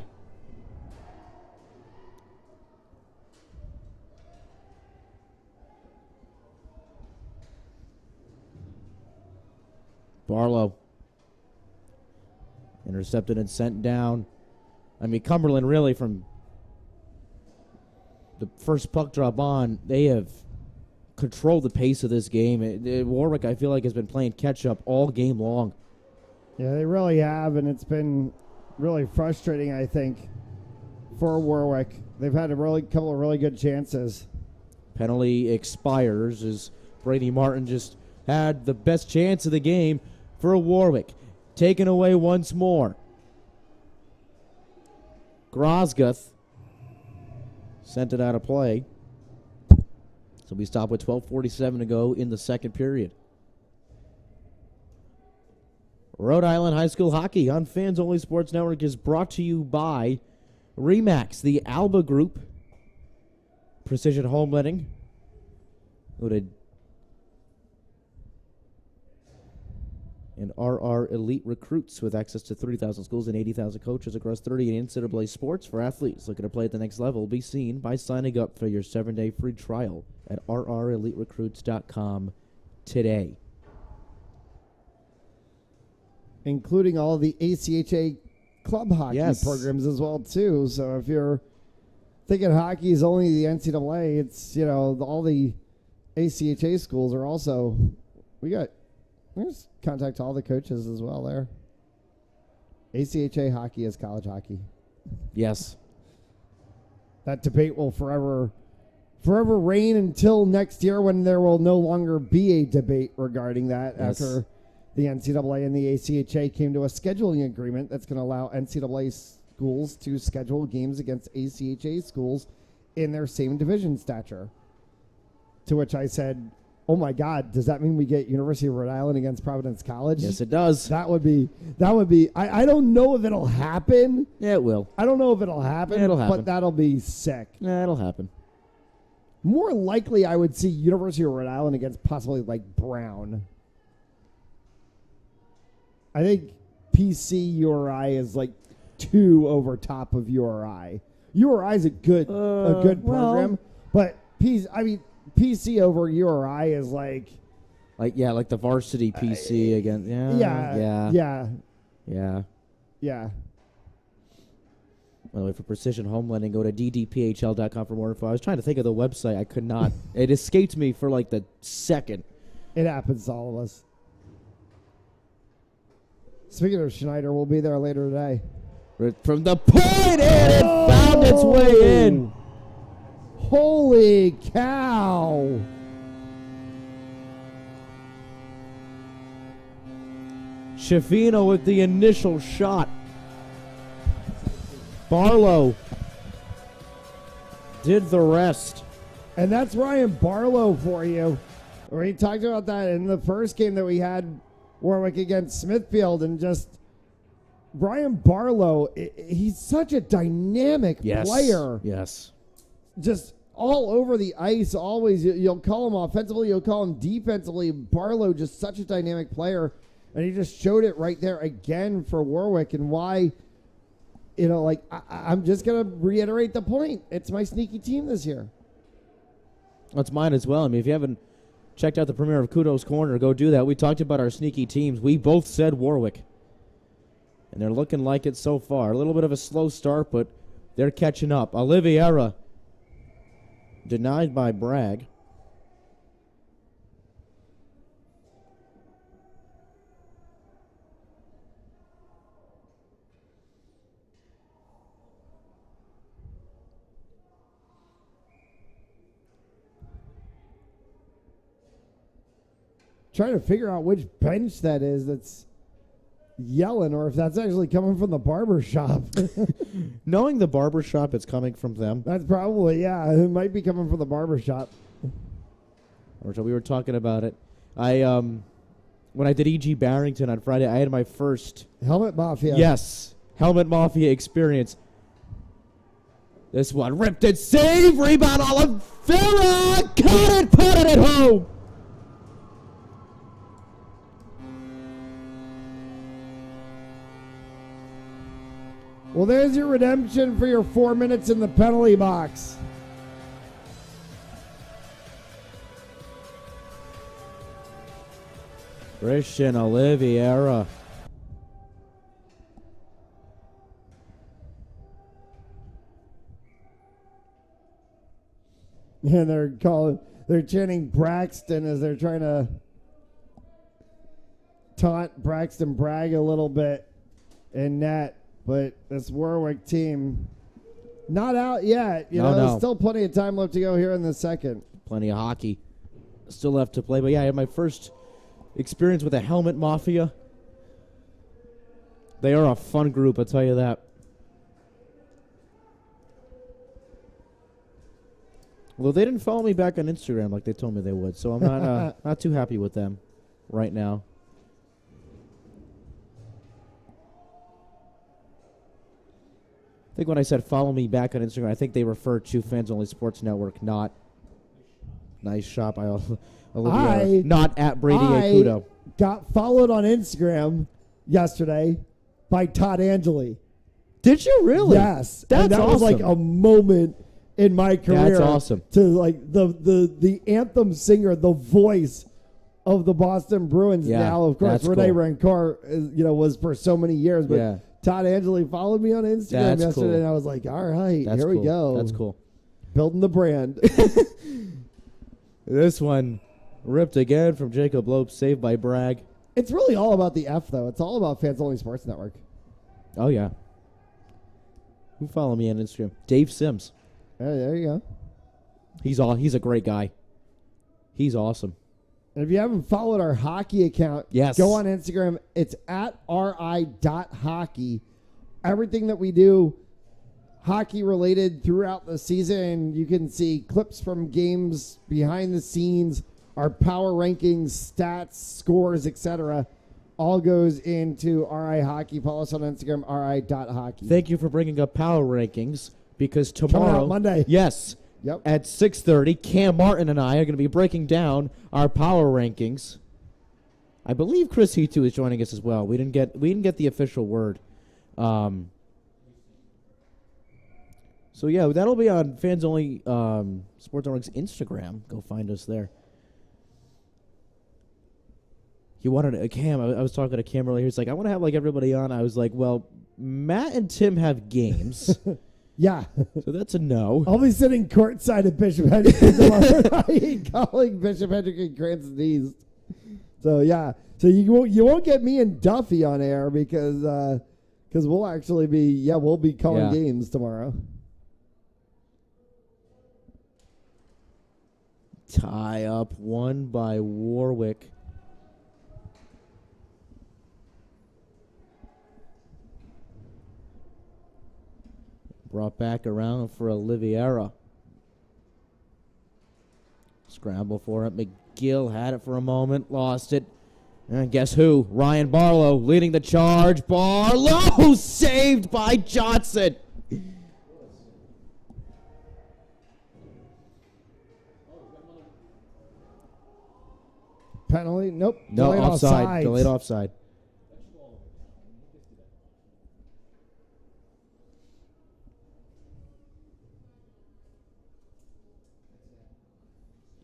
Barlow intercepted and sent down. I mean, Cumberland really from the first puck drop on, they have controlled the pace of this game. Warwick, I feel like, has been playing catch-up all game long. Yeah, they really have, and it's been really frustrating, I think, for Warwick. They've had a couple of really good chances. Penalty expires as Brady Martin just had the best chance of the game for Warwick. Taken away once more. Grosguth sent it out of play. So we stop with 12:47 to go in the second period. Rhode Island High School Hockey on Fans Only Sports Network is brought to you by Remax, the Alba Group, Precision Home Lending. Go to and RR Elite Recruits with access to 30,000 schools and 80,000 coaches across 30 NCAA sports for athletes looking to play at the next level. Be seen by signing up for your 7-day free trial at rreliterecruits.com today. Including all the ACHA club hockey programs as well, too. So if you're thinking hockey is only the NCAA, it's, all the ACHA schools are also, there's contact to all the coaches as well there. ACHA hockey is college hockey. Yes. That debate will forever reign until next year, when there will no longer be a debate regarding that, after the NCAA and the ACHA came to a scheduling agreement that's going to allow NCAA schools to schedule games against ACHA schools in their same division stature. To which I said, oh my God, does that mean we get University of Rhode Island against Providence College? Yes, it does. That would be, I don't know if it'll happen. Yeah, it will. I don't know if it'll happen, but that'll be sick. Yeah, it'll happen. More likely, I would see University of Rhode Island against possibly like Brown. I think PC URI is like 2 over top of URI. URI is a good program, but PC over URI is like the varsity PC again. Yeah. By the way, for Precision Home Lending, go to ddphl.com for more info. I was trying to think of the website. I could not. It escaped me for like the second. It happens to all of us. Speaking of Schneider, we'll be there later today. From the point, and it found its way in. Holy cow. Schiavino with the initial shot. Barlow did the rest. And that's Ryan Barlow for you. We talked about that in the first game that we had, Warwick against Smithfield, and just Brian Barlow, he's such a dynamic player. Yes. Just all over the ice, always. You'll call him offensively, you'll call him defensively. Barlow, just such a dynamic player. And he just showed it right there again for Warwick, and why, I'm just going to reiterate the point. It's my sneaky team this year. That's mine as well. I mean, if you haven't checked out the premiere of Kudos Corner, go do that. We talked about our sneaky teams. We both said Warwick. And they're looking like it so far. A little bit of a slow start, but they're catching up. Oliveira denied by Bragg. Trying to figure out which bench that is that's yelling, or if that's actually coming from the barber shop. Knowing the barber shop, it's coming from them. That's probably, yeah, it might be coming from the barber shop. So we were talking about it. When I did E.G. Barrington on Friday, I had my first Helmet Mafia. Yes, Helmet Mafia experience. This one ripped it, save, rebound, Oliveira, cut it, put it at home. Well, there's your redemption for your 4 minutes in the penalty box. Christian Oliveira. And they're chanting Braxton as they're trying to taunt Braxton Bragg a little bit in net. But this Warwick team, not out yet. There's still plenty of time left to go here in the second. Plenty of hockey still left to play. But yeah, I had my first experience with a Helmet Mafia. They are a fun group, I'll tell you that. Although they didn't follow me back on Instagram like they told me they would, so I'm not not too happy with them right now. I think when I said follow me back on Instagram, I think they refer to Fans Only Sports Network, not Nice Shop. Not at Brady Akudo. Got followed on Instagram yesterday by Todd Angeli. Did you really? Yes. That was like a moment in my career. That's awesome. To like the anthem singer, the voice of the Boston Bruins. Yeah, Now, of course, Rene cool. Rancor, was for so many years, but. Yeah. Todd Angeli followed me on Instagram yesterday, cool. and I was like, all right, That's here cool. we go. That's cool. Building the brand. This one ripped again from Jacob Lope, saved by Bragg. It's really all about the F, though. It's all about Fans Only Sports Network. Oh, yeah. Who follow me on Instagram? Dave Sims. Yeah, there you go. He's a great guy. He's awesome. And if you haven't followed our hockey account, yes, go on Instagram. It's at ri.hockey. Everything that we do, hockey related throughout the season. You can see clips from games, behind the scenes, our power rankings, stats, scores, etc. All goes into RI Hockey. Follow us on Instagram, ri.hockey. Thank you for bringing up power rankings, because tomorrow, coming out Monday. Yes. Yep. At 6:30, Cam Martin and I are going to be breaking down our power rankings. I believe Chris Hetu is joining us as well. We didn't get the official word. So yeah, that'll be on Fans Only Sports Network's Instagram. Go find us there. He wanted a Cam. I was talking to Cam earlier. He was like, I want to have like everybody on. I was like, well, Matt and Tim have games. Yeah. So that's a no. I'll be sitting courtside at Bishop Hendrick tomorrow night, calling Bishop Hendrick and Cranston East. So yeah. So you won't get me and Duffy on air because we'll actually be calling games tomorrow. Tie up, won by Warwick. Brought back around for Oliveira. Scramble for it. McGill had it for a moment, lost it. And guess who? Ryan Barlow leading the charge. Barlow saved by Johnson. Penalty? Nope. No, Delayed offside. offsides. Delayed offside.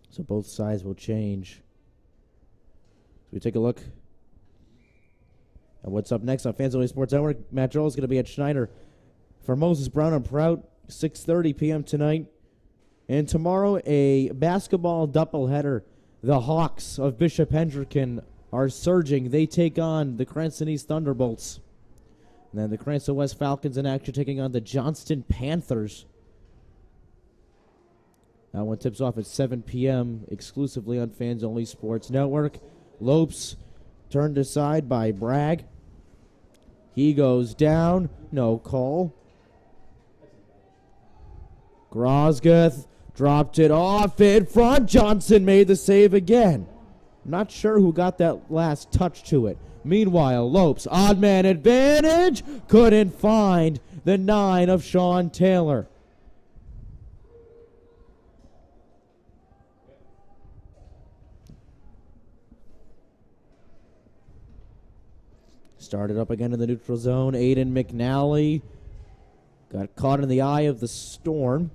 So both sides will change. So we take a look at what's up next on Fans Only Sports Network. Matt Joel is going to be at Schneider for Moses Brown and Prout, 6:30 p.m. tonight. And tomorrow, a basketball doubleheader. The Hawks of Bishop Hendricken are surging. They take on the Cranston East Thunderbolts. And then the Cranston West Falcons in action taking on the Johnston Panthers. That one tips off at 7 p.m. exclusively on Fans Only Sports Network. Lopes turned aside by Bragg. He goes down. No call. Grosguth dropped it off in front. Johnson made the save again. Not sure who got that last touch to it. Meanwhile, Lopes, odd man advantage. Couldn't find the 9 of Sean Taylor. Started up again in the neutral zone. Aiden McNally got caught in the eye of the storm.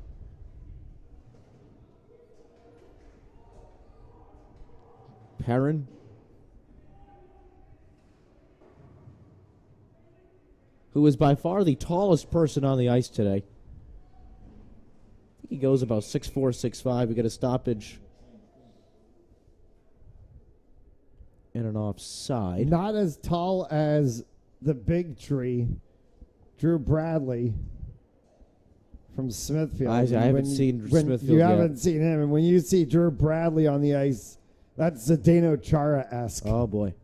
Perrin. Who is by far the tallest person on the ice today. I think he goes about 6'4", 6'5". We get a stoppage and an offside. Not as tall as the big tree, Drew Bradley from Smithfield. I haven't seen Smithfield You yet. haven't seen him, and when you see Drew Bradley on the ice, that's Zdeno Chara-esque. Oh, boy.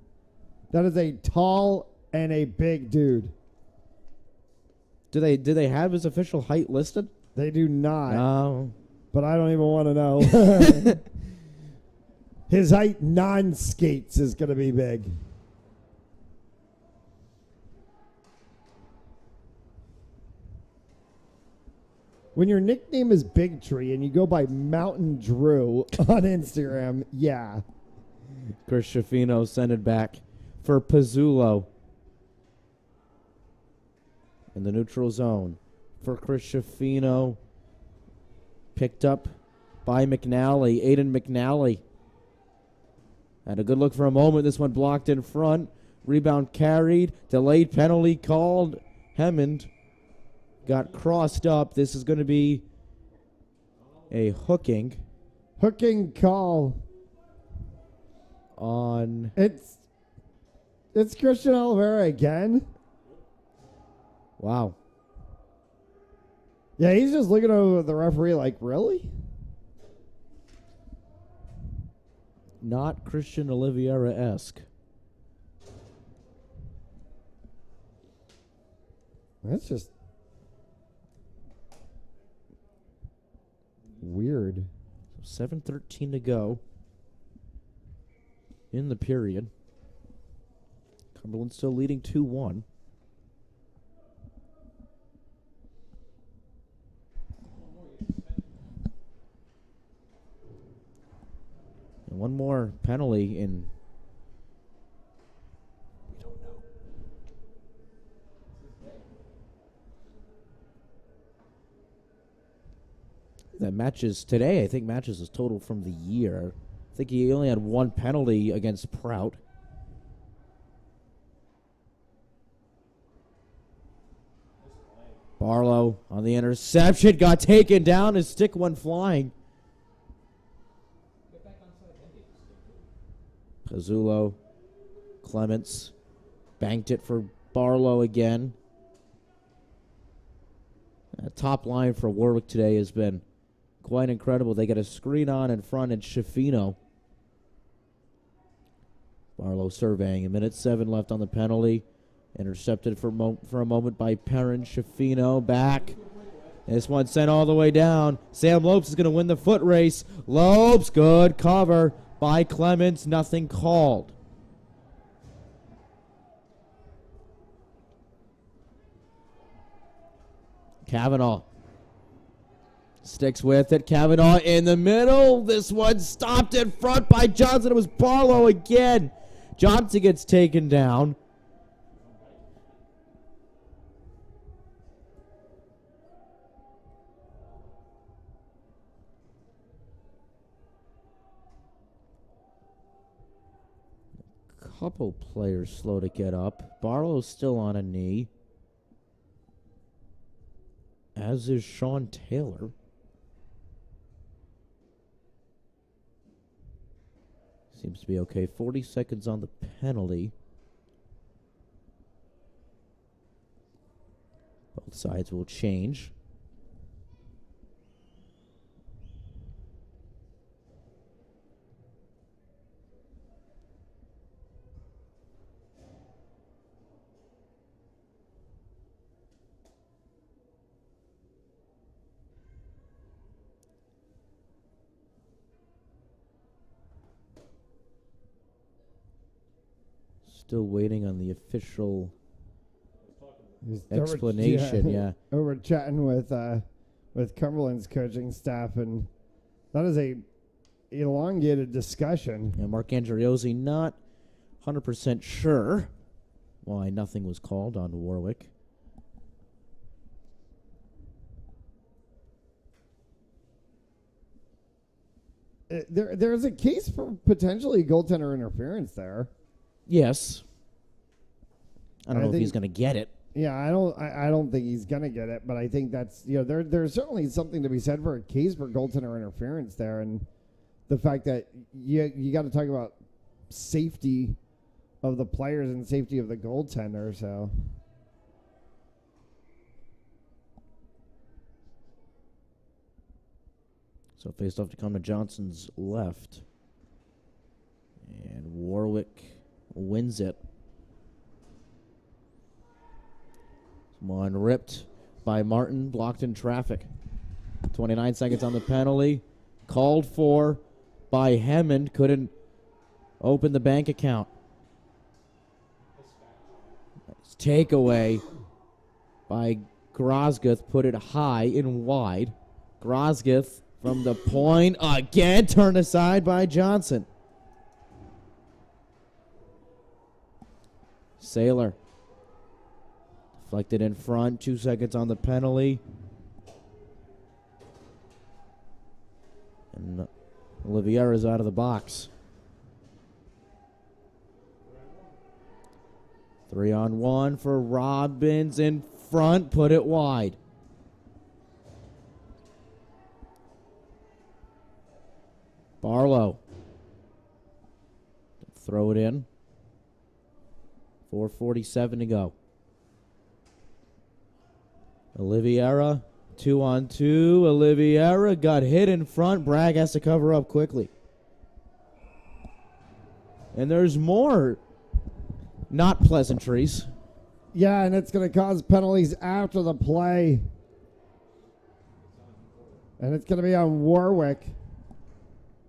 That is a tall and a big dude. Do they have his official height listed? They do not, No. but I don't even want to know. His height non-skates is going to be big. When your nickname is Big Tree and you go by Mountain Drew on Instagram, yeah. Chris Schiaffino sent it back for Pizzulo in the neutral zone. For Chris Schiaffino, picked up by McNally, Aiden McNally. Had a good look for a moment. This one blocked in front. Rebound carried. Delayed penalty called. Hemmond got crossed up. This is going to be a hooking Call. on... It's Christian Oliveira again. Wow. Yeah, he's just looking over the referee like, really? Not Christian Oliveira-esque. That's just weird. 7:13 to go in the period. Cumberland still leading 2-1. And one more penalty in... We don't know. That matches today. I think matches his total from the year. I think he only had one penalty against Prout. Barlow on the interception, got taken down. His stick went flying. Pizzulo, Clements, banked it for Barlow again. Top line for Warwick today has been quite incredible. They get a screen on in front and Schiaffino. Barlow surveying. 1:07 left on the penalty. Intercepted for a moment by Perrin. Schiaffino back. This one sent all the way down. Sam Lopes is going to win the foot race. Lopes, good cover by Clements. Nothing called. Kavanaugh Sticks with it. Kavanaugh in the middle. This one stopped in front by Johnson. It was Barlow again. Johnson gets taken down. Couple players slow to get up. Barlow's still on a knee, as is Sean Taylor. Seems to be okay. 40 seconds on the penalty. Both sides will change. Still waiting on the official explanation. Yeah. We're chatting with Cumberland's coaching staff, and that is a elongated discussion. Yeah, Mark Andriozzi not 100% sure why nothing was called on Warwick. There's a case for potentially goaltender interference there. Yes. I don't know if he's going to get it. Yeah, I don't think he's going to get it, but I think that's, there's certainly something to be said for a case for goaltender interference there, and the fact that you got to talk about safety of the players and safety of the goaltender, so. So faced off to come to Johnson's left. And Warwick wins it. One ripped by Martin, blocked in traffic. 29 seconds on the penalty. Called for by Hammond. Couldn't open the bank account. Takeaway by Grosguth. Put it high and wide. Grosguth from the point. Again turned aside by Johnson. Sailor. Deflected in front. 2 seconds on the penalty. And Oliveira's out of the box. 3-on-1 for Robbins in front. Put it wide. Barlow. Throw it in. 4:47 to go. Oliveira, 2-on-2. Oliveira got hit in front. Bragg has to cover up quickly. And there's more not pleasantries. Yeah, and it's going to cause penalties after the play. And it's going to be on Warwick.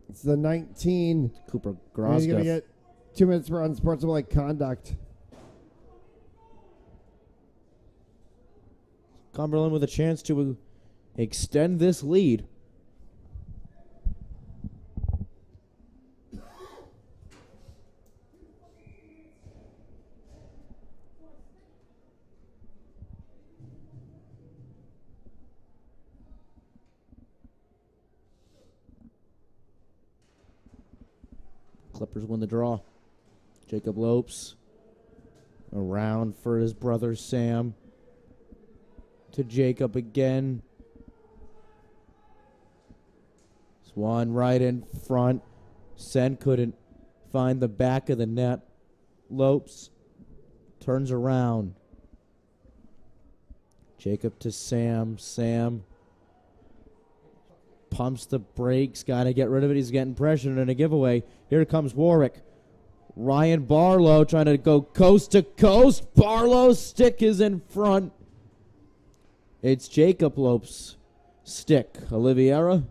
It's the 19. Cooper Grosguth. And he's going to get 2 minutes for unsportsmanlike conduct. Cumberland with a chance to extend this lead. Clippers win the draw. Jacob Lopes around for his brother Sam. To Jacob again. Swan right in front. Sen couldn't find the back of the net. Lopes turns around. Jacob to Sam. Sam pumps the brakes. Got to get rid of it. He's getting pressured and a giveaway. Here comes Warwick. Ryan Barlow trying to go coast to coast. Barlow's stick is in front. It's Jacob Lopes' stick. Oliveira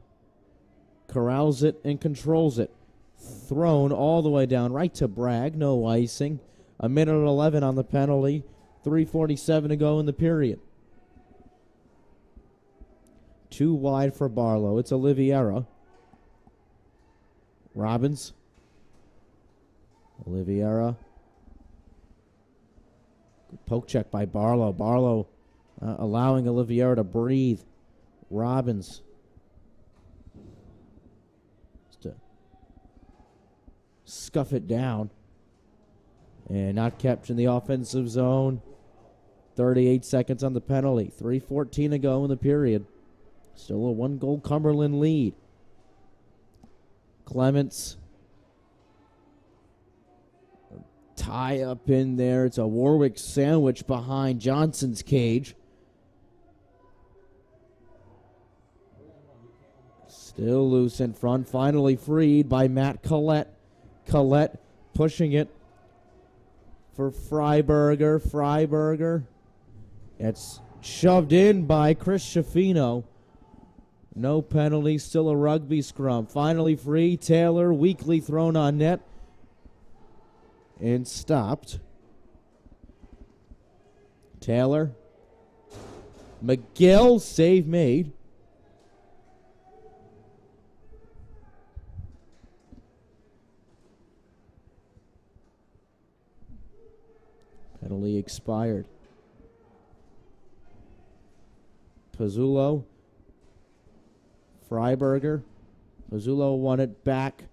corrals it and controls it. Thrown all the way down right to Bragg. No icing. 1:11 on the penalty. 3:47 to go in the period. Too wide for Barlow. It's Oliveira. Robbins. Oliveira. Poke check by Barlow. Barlow allowing Oliveira to breathe. Robbins. Just to scuff it down. And not kept in the offensive zone. 38 seconds on the penalty. 3:14 to go in the period. Still a 1-goal Cumberland lead. Clements. Tie up in there. It's a Warwick sandwich behind Johnson's cage. Still loose in front. Finally freed by Matt Collette. Collette pushing it for Freiberger. Freiberger. It's shoved in by Chris Schiaffino. No penalty. Still a rugby scrum. Finally free. Taylor weakly thrown on net. And stopped. Taylor. McGill, save made. Penalty expired. Pizzulo. Freiberger. Pizzulo won it back.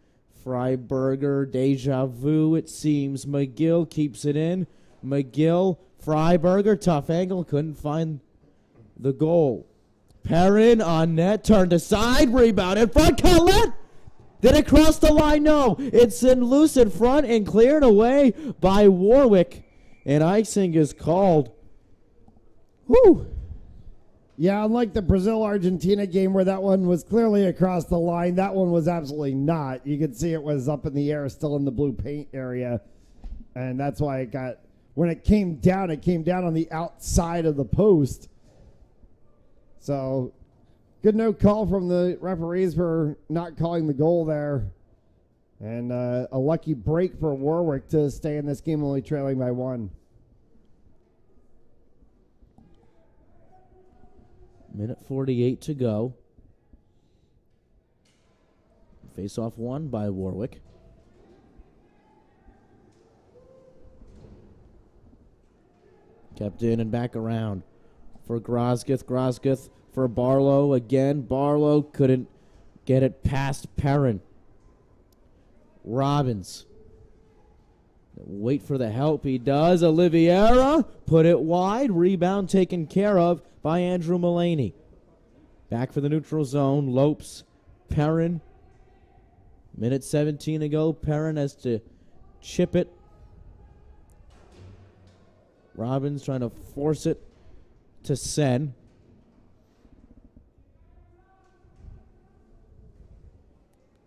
Freiberger, deja vu, it seems. McGill keeps it in. McGill, Freiberger, tough angle, couldn't find the goal. Perrin on net, turned aside, rebound in front. Collette! Did it cross the line? No. It's in loose in front and cleared away by Warwick. And icing is called. Whew. Yeah, unlike the Brazil-Argentina game where that one was clearly across the line, that one was absolutely not. You could see it was up in the air, still in the blue paint area. And that's why it got, when it came down on the outside of the post. So, good no call from the referees for not calling the goal there. And a lucky break for Warwick to stay in this game, only trailing by 1. Minute 48 to go. Face-off won by Warwick. Kept in and back around for Grosgeth. Grosgeth for Barlow again. Barlow couldn't get it past Perrin. Robbins. Wait for the help. He does. Oliveira put it wide. Rebound taken care of by Andrew Mullaney. Back for the neutral zone. Lopes. Perrin. Minute 17 to go. Perrin has to chip it. Robbins trying to force it to Sen.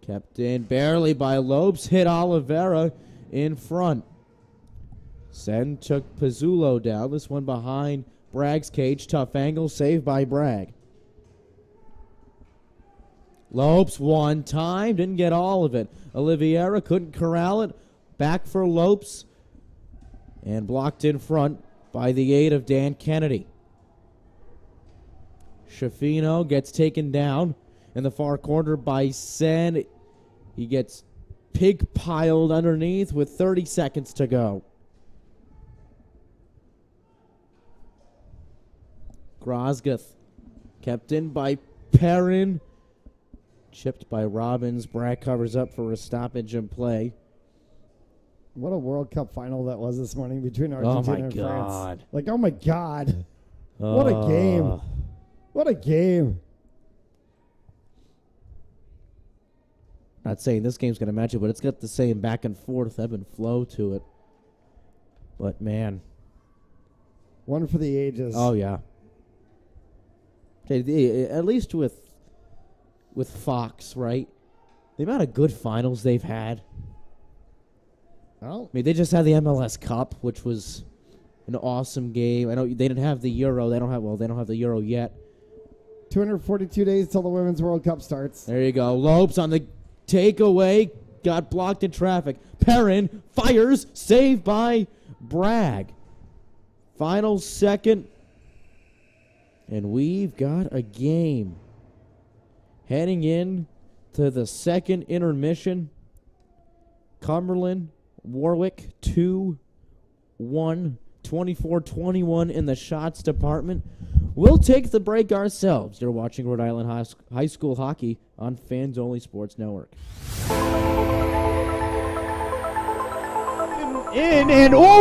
Kept in barely by Lopes. Hit Oliveira in front. Sen took Pizzulo down. This one behind Bragg's cage. Tough angle. Saved by Bragg. Lopes one time. Didn't get all of it. Oliveira couldn't corral it. Back for Lopes. And blocked in front by the aid of Dan Kennedy. Schiaffino gets taken down in the far corner by Sen. He gets pig-piled underneath with 30 seconds to go. Grosgeth kept in by Perrin. Chipped by Robbins. Bragg covers up for a stoppage in play. What a World Cup final that was this morning between Argentina and France. God. Like, oh my God. What a game. What a game. Not saying this game's going to match it, but it's got the same back and forth ebb and flow to it. But, man. One for the ages. Oh, yeah. At least with Fox, right? The amount of good finals they've had. Well, I mean, they just had the MLS Cup, which was an awesome game. I know they didn't have the Euro. They don't have the Euro yet. 242 days till the Women's World Cup starts. There you go. Lopes on the takeaway. Got blocked in traffic. Perrin fires. Saved by Bragg. Final second. And we've got a game. Heading in to the second intermission. Cumberland, Warwick 2-1, 24-21 in the shots department. We'll take the break ourselves. You're watching Rhode Island High School Hockey on Fans Only Sports Network.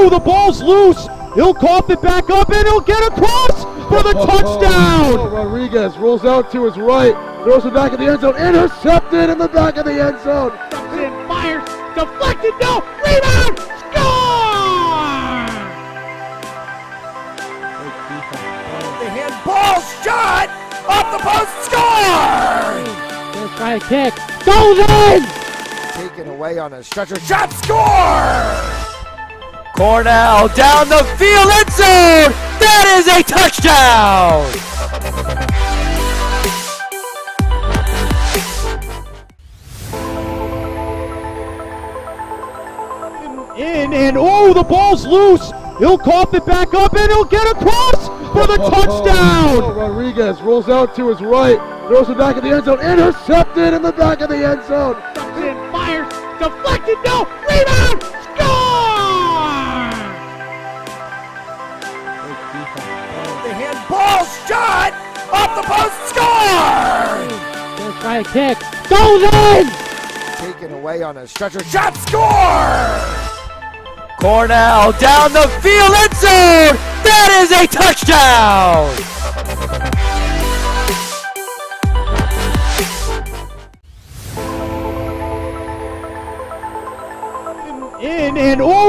The ball's loose. He'll cough it back up, and he'll get across for the touchdown. Rodriguez rolls out to his right, throws it back in the end zone, intercepted in the back of the end zone. And fires, deflected, no, rebound, score! The handball shot off the post, score! First try to kick, goes in! Taken away on a stretcher, shot, score! Cornell down the field, end zone! That is a touchdown! The ball's loose. He'll cough it back up, and he'll get across for the touchdown. Rodriguez rolls out to his right, throws it back in the end zone, intercepted in the back of the end zone. And fires, deflected, no, rebound, score! The handball shot off the post, score! First try to kick, goes in! Taken away on a stretcher, shot, score! Cornell down the field, end zone! That is a touchdown!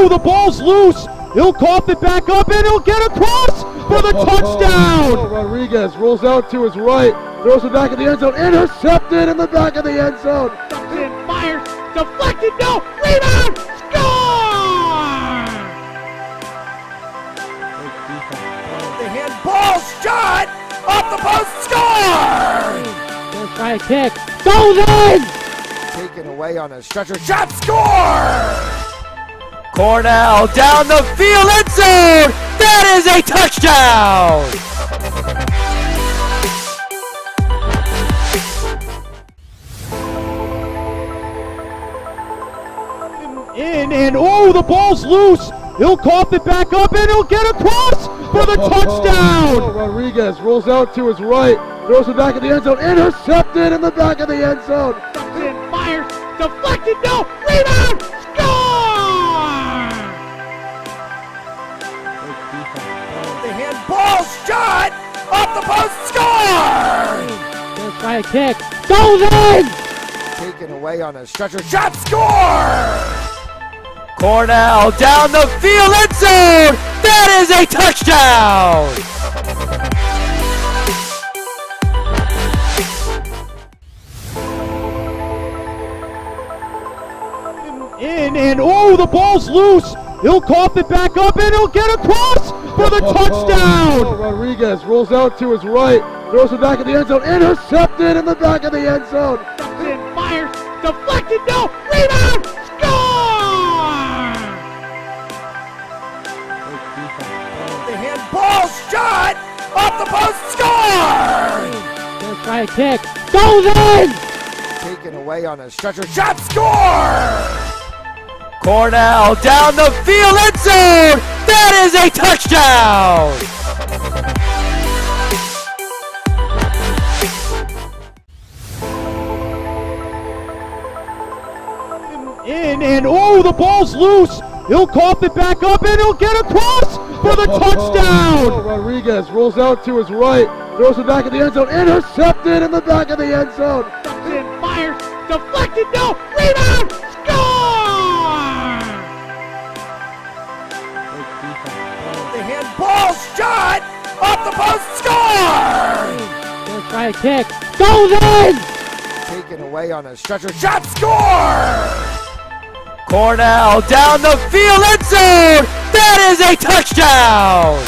The ball's loose. He'll cough it back up, and he'll get across for the touchdown. Rodriguez rolls out to his right, throws it back in the end zone, intercepted in the back of the end zone. And fires, deflected, no, rebound, score! The handball shot off the post, score! First try to kick, goes in! Taken away on a stretcher, shot, score! Cornell down the field, end zone! That is a touchdown! The ball's loose. He'll cough it back up, and he'll get across for the touchdown. Rodriguez rolls out to his right, throws it back in the end zone, intercepted in the back of the end zone. And fires, deflected, no, rebound, score! The handball shot off the post, score! First try to kick, goes in! Taken away on a stretcher, shot, score! Cornell down the field, end zone! That is a touchdown! The ball's loose. He'll cough it back up, and he'll get across for the touchdown. Rodriguez rolls out to his right, throws it back in the end zone, intercepted in the back of the end zone. And fires, deflected, no, rebound, score! The handball shot off the post, score! First try to kick, goes in! Taken away on a stretcher, shot, score! Cornell down the field, end zone! That is a touchdown! The ball's loose. He'll cough it back up, and he'll get across for the touchdown. Rodriguez rolls out to his right, throws it back in the end zone, intercepted in the back of the end zone. And fires, deflected, no, rebound, score! The handball shot off the post, score! First try to kick, goes in! Taken away on a stretcher, shot, score! Cornell down the field, end zone! That is a touchdown!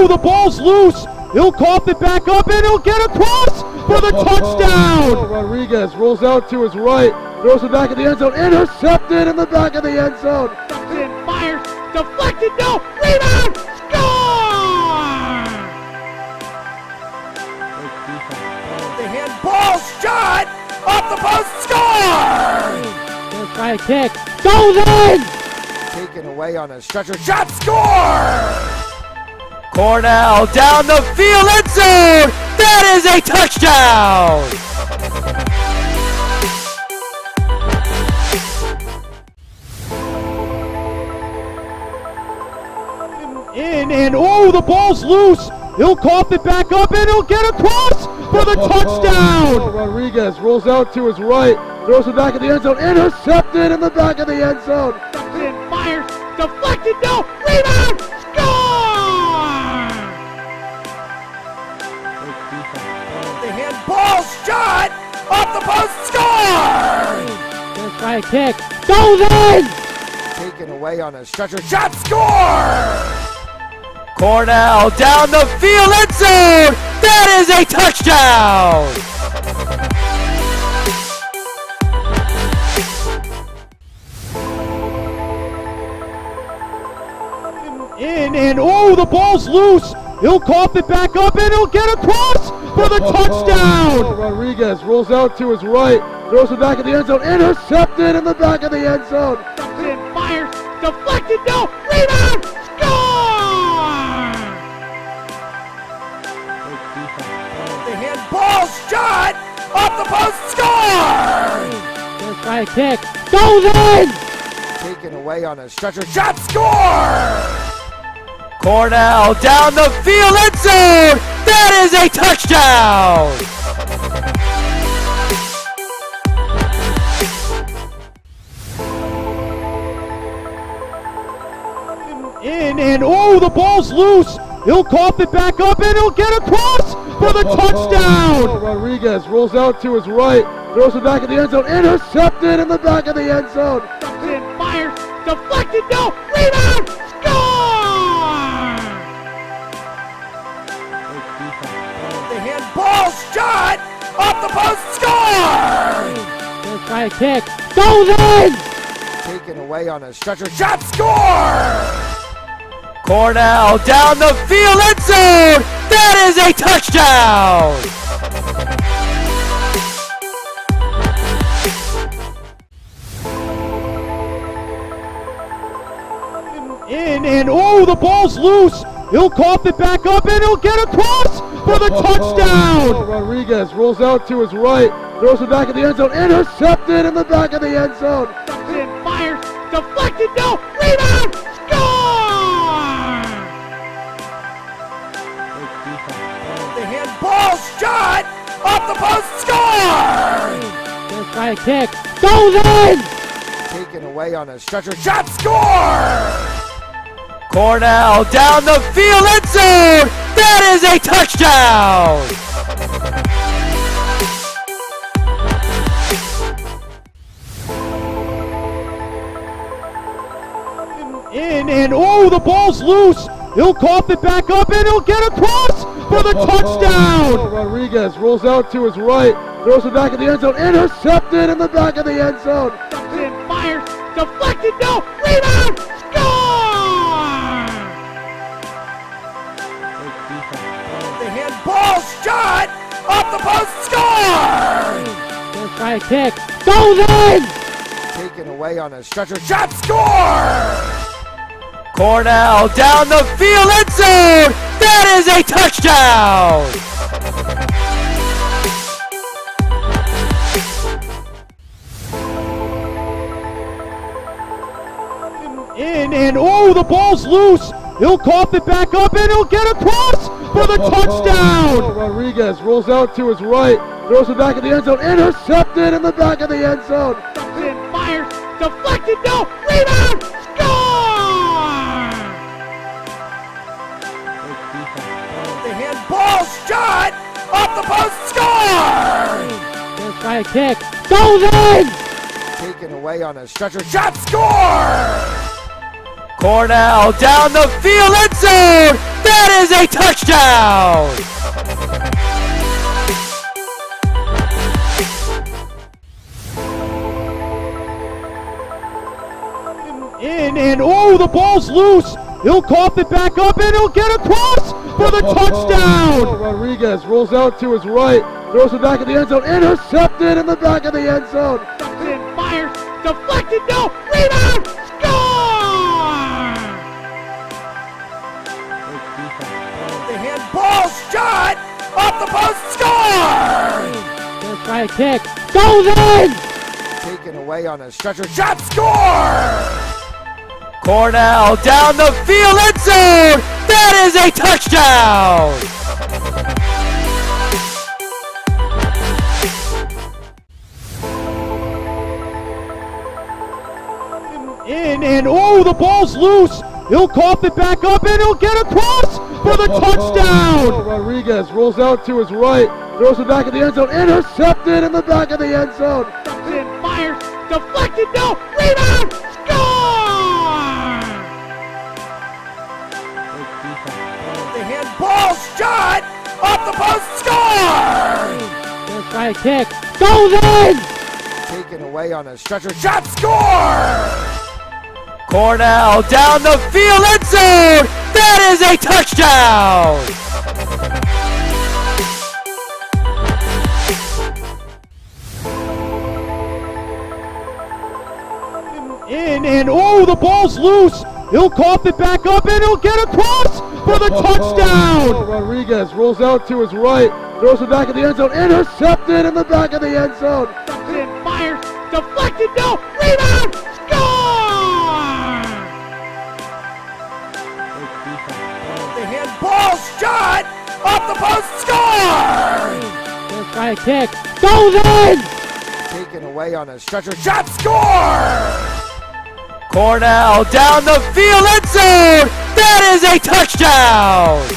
The ball's loose. He'll cough it back up, and he'll get across for the touchdown. Rodriguez rolls out to his right, throws it back in the end zone, intercepted in the back of the end zone. And fires. Deflected. No. Rebound. Score! The handball shot off the post. Score! Gonna try a kick. Goes in! Taken away on a stretcher. Shot. Score! Cornell down the field, end zone! That is a touchdown! In, and oh, the ball's loose. He'll cough it back up, and he'll get across for the touchdown. Rodriguez rolls out to his right, throws it back in the end zone, intercepted in the back of the end zone. And fires. Deflected. No. Rebound. Score! The handball shot off the post. Score! Gonna try a kick. Goes in! Taken away on a stretcher. Shot. Score! Cornell down the field, end zone! That is a touchdown! In, and oh, the ball's loose. He'll cough it back up, and he'll get across for the touchdown. Rodriguez rolls out to his right, throws it back in the end zone, intercepted in the back of the end zone. And fires. Deflected. No. Rebound. Score! The handball shot off the post. Score! Gonna try a kick. Goes in! Taken away on a stretcher. Shot. Score! Cornell down the field, end zone! That is a touchdown! In, and oh, the ball's loose. He'll cough it back up, and he'll get across for the touchdown. Rodriguez rolls out to his right, throws it back in the end zone, intercepted in the back of the end zone. And fires. Deflected. No. Rebound. Score! The handball shot off the post. Score! Gonna try a kick. Goes in! Taken away on a stretcher. Shot. Score! Cornell down the field, end zone! That is a touchdown! In, and oh, the ball's loose. He'll cough it back up, and he'll get across for the touchdown. Rodriguez rolls out to his right, throws it back in the end zone, intercepted in the back of the end zone. And fires. Deflected. No. Rebound. Score! The handball shot off the post. Score! Gonna try a kick. Goes in! Taken away on a stretcher. Shot. Score! Cornell down the field, end zone! That is a touchdown! In, and oh, the ball's loose. He'll cough it back up, and he'll get across for the touchdown. Rodriguez rolls out to his right, throws it back in the end zone, intercepted in the back of the end zone. And fires. Deflected. No. Rebound. Score! The handball shot off the post. Score! Gonna try a kick. Goes in! Taken away on a stretcher. Shot. Score! Cornell down the field, end zone! That is a touchdown! In, and oh, the ball's loose. He'll cough it back up, and he'll get across for the touchdown. Rodriguez rolls out to his right, throws it back in the end zone, intercepted in the back of the end zone. And fires. Deflected. No. Rebound. Score! The handball shot off the post. Score! Gonna try a kick. Goes in! Taken away on a stretcher. Shot. Score! Cornell down the field, end zone! That is a touchdown! In, and oh, the ball's loose. He'll cough it back up, and he'll get across for the touchdown. Rodriguez rolls out to his right, throws it back in the end zone, intercepted in the back of the end zone. Justin fires, deflected, no, rebound, score! The handball shot off the post, score! Gonna try a kick, goes in! Taken away on a stretcher, shot, score! Cornell down the field, end zone! That is a touchdown! In and oh, the ball's loose. He'll cough it back up, and he'll get across for the touchdown. Rodriguez rolls out to his right, throws it back in the end zone, intercepted in the back of the end zone. Justin fires, deflected, no, rebound, score! The handball shot off the post, score! Gonna try a kick, goes in! Taken away on a stretcher, shot, score! Cornell down the field, end zone! That is a touchdown! In and oh, the ball's loose. He'll cough it back up, and he'll get across for the touchdown. Rodriguez rolls out to his right, throws it back in the end zone, intercepted in the back of the end zone. Justin fires, deflected, no, rebound, score! The handball shot off the post, score! Gonna try a kick, goes in! Taken away on a stretcher, shot, score! Cornell down the field, end zone! That is a touchdown!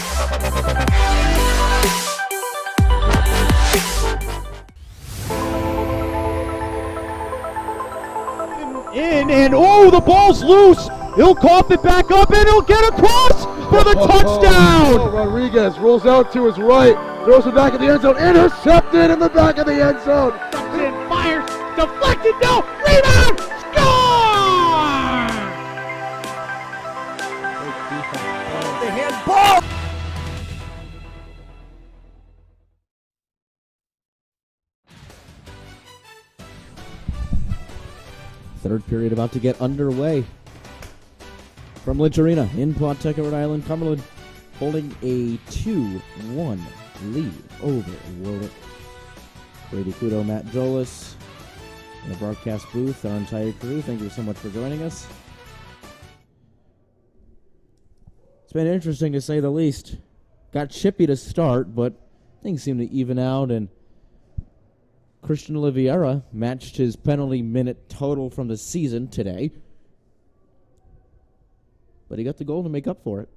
In and oh, the ball's loose. He'll cough it back up, and he'll get across for the touchdown. Rodriguez rolls out to his right, throws it back in the end zone, intercepted in the back of the end zone. Justin fires, deflected, no, rebound, score! The handball. Third period about to get underway. From Lynch Arena in Pawtucket, Rhode Island, Cumberland holding a 2-1 lead over Warwick. Brady Kudo, Matt Jolis, in the broadcast booth, our entire crew, thank you so much for joining us. It's been interesting to say the least. Got chippy to start, but things seem to even out, and Christian Oliveira matched his penalty minute total from the season today. But he got the goal to make up for it.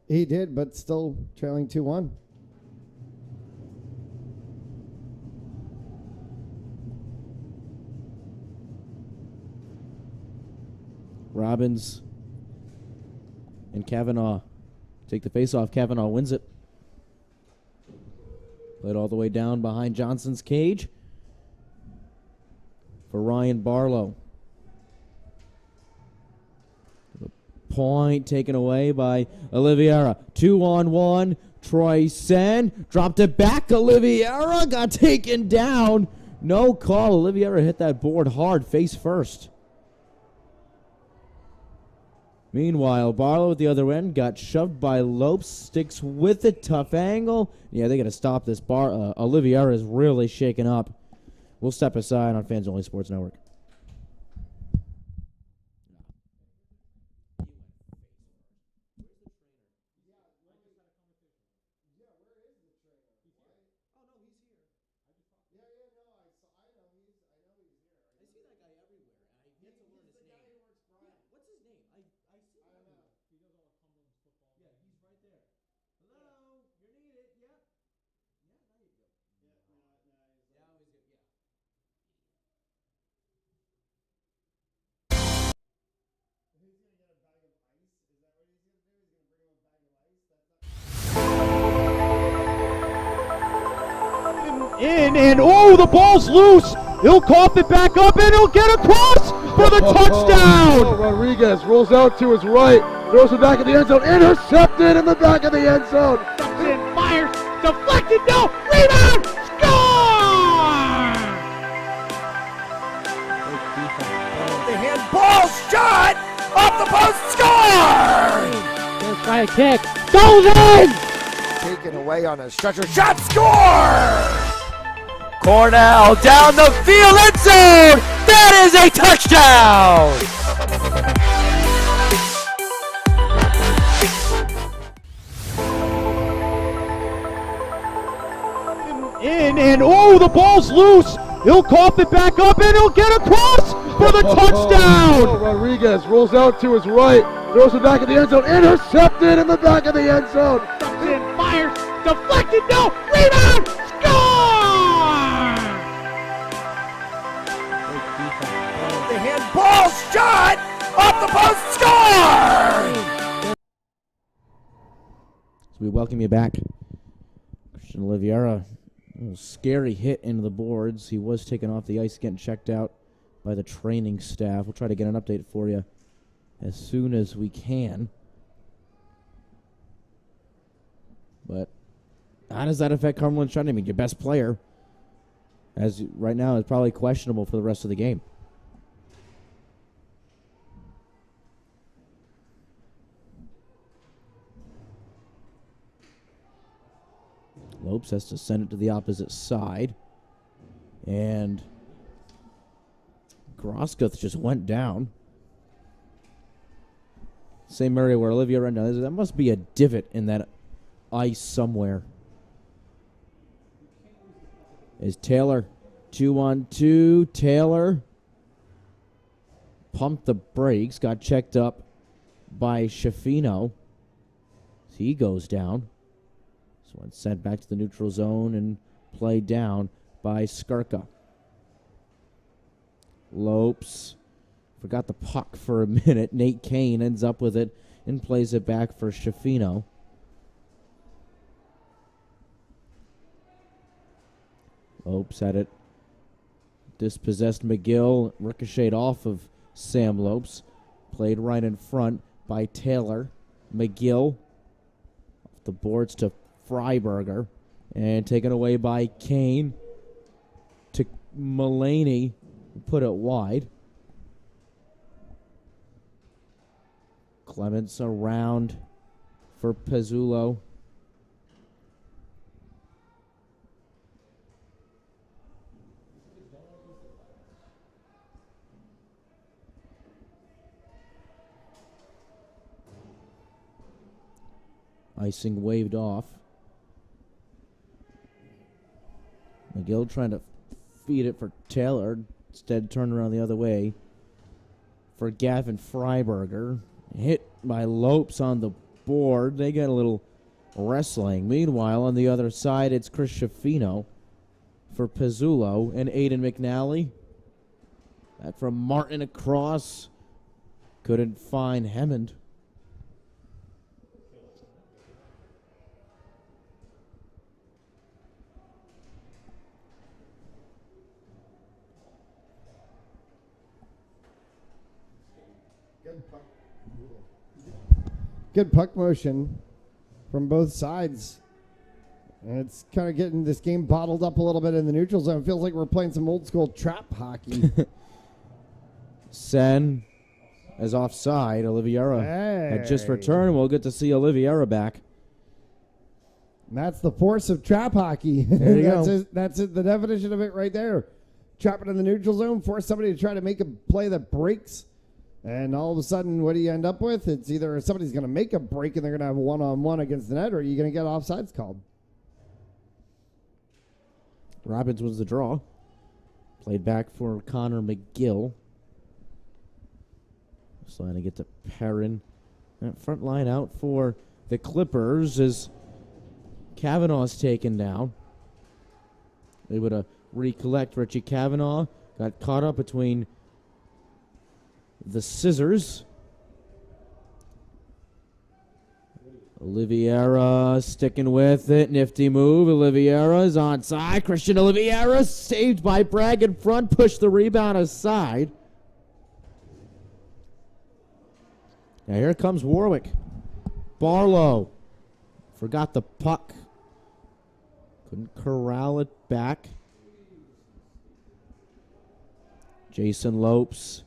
He did, but still trailing 2-1. Robbins and Kavanaugh take the face-off. Kavanaugh wins it. Played all the way down behind Johnson's cage for Ryan Barlow. The point taken away by Oliveira. 2-on-1. Troy Sen dropped it back. Oliveira got taken down. No call. Oliveira hit that board hard, face first. Meanwhile, Barlow at the other end got shoved by Lopes, sticks with a tough angle. Yeah, they got to stop this. Oliveira is really shaken up. We'll step aside on Fans Only Sports Network. In and oh, the ball's loose. He'll cough it back up and he'll get across for the touchdown. Rodriguez rolls out to his right, throws it back in the end zone, intercepted in the back of the end zone. Jumps in, fires, deflected, no, rebound, score! The handball shot off the post, score! First try kick, goes in! Taken away on a stretcher, shot, score! Cornell down the field, end zone! That is a touchdown! In and oh, the ball's loose. He'll cough it back up and he'll get across for the touchdown. Rodriguez rolls out to his right, throws it back in the end zone, intercepted in the back of the end zone. Jumps in, fires, deflected, no, rebound, score! The handball shot off the post, score! So we welcome you back. Christian Oliveira, a little scary hit into the boards. He was taken off the ice, getting checked out by the training staff. We'll try to get an update for you as soon as we can. But how does that affect Cumberland's trend? I mean, your best player, as right now, is probably questionable for the rest of the game. Lopes has to send it to the opposite side. And Grosketh just went down. Same area where Olivia ran down. That must be a divot in that ice somewhere. Is Taylor 2-on-2. Taylor pumped the brakes, got checked up by Schifino. He goes down. So it's sent back to the neutral zone and played down by Skarka. Lopes forgot the puck for a minute. Nate Kane ends up with it and plays it back for Schifino. Lopes had it. Dispossessed McGill. Ricocheted off of Sam Lopes. Played right in front by Taylor. McGill off the boards to Freiberger. And taken away by Kane to Mulaney. Put it wide. Clements around for Pezzulo. Icing waved off. McGill trying to feed it for Taylor. Instead, turned around the other way for Gavin Freiberger. Hit by Lopes on the board. They get a little wrestling. Meanwhile, on the other side, it's Chris Schifino for Pezzulo and Aiden McNally. That from Martin across. Couldn't find Hammond. Good puck motion from both sides. And it's kind of getting this game bottled up a little bit in the neutral zone. Feels like we're playing some old school trap hockey. Sen is offside. Oliveira had just returned. We'll get to see Oliveira back. And that's the force of trap hockey. There you go. That's the definition of it right there. Trap it in the neutral zone, force somebody to try to make a play that breaks. And all of a sudden, what do you end up with? It's either somebody's going to make a break and they're going to have a one-on-one against the net, or you're going to get offsides called. Robbins was the draw. Played back for Connor McGill. Trying to get to Perrin. That front line out for the Clippers as Kavanaugh's taken down. Able to recollect. Richie Kavanaugh got caught up between the scissors. Oliveira sticking with it. Nifty move. Oliveira's onside. Christian Oliveira saved by Bragg in front. Pushed the rebound aside. Now here comes Warwick. Barlow forgot the puck. Couldn't corral it back. Jason Lopes.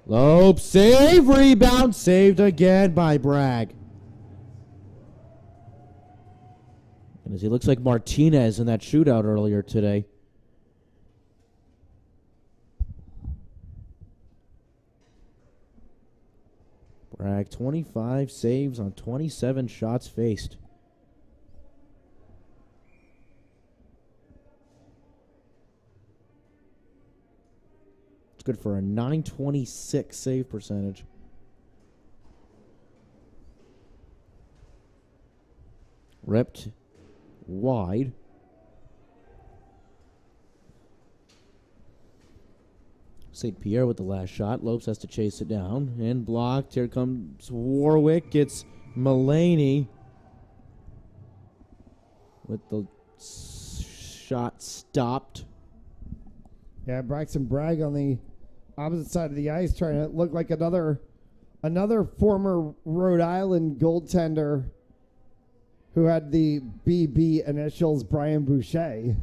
Lopes save. Rebound saved again by Bragg. And as he looks like Martinez in that shootout earlier today. Bragg, 25 saves on 27 shots faced. It's good for a .926 save percentage. Ripped wide. St. Pierre with the last shot. Lopes has to chase it down. And blocked. Here comes Warwick. Gets Mulaney with the shot stopped. Yeah, Braxton Bragg on the opposite side of the ice trying to look like another former Rhode Island goaltender who had the BB initials, Brian Boucher.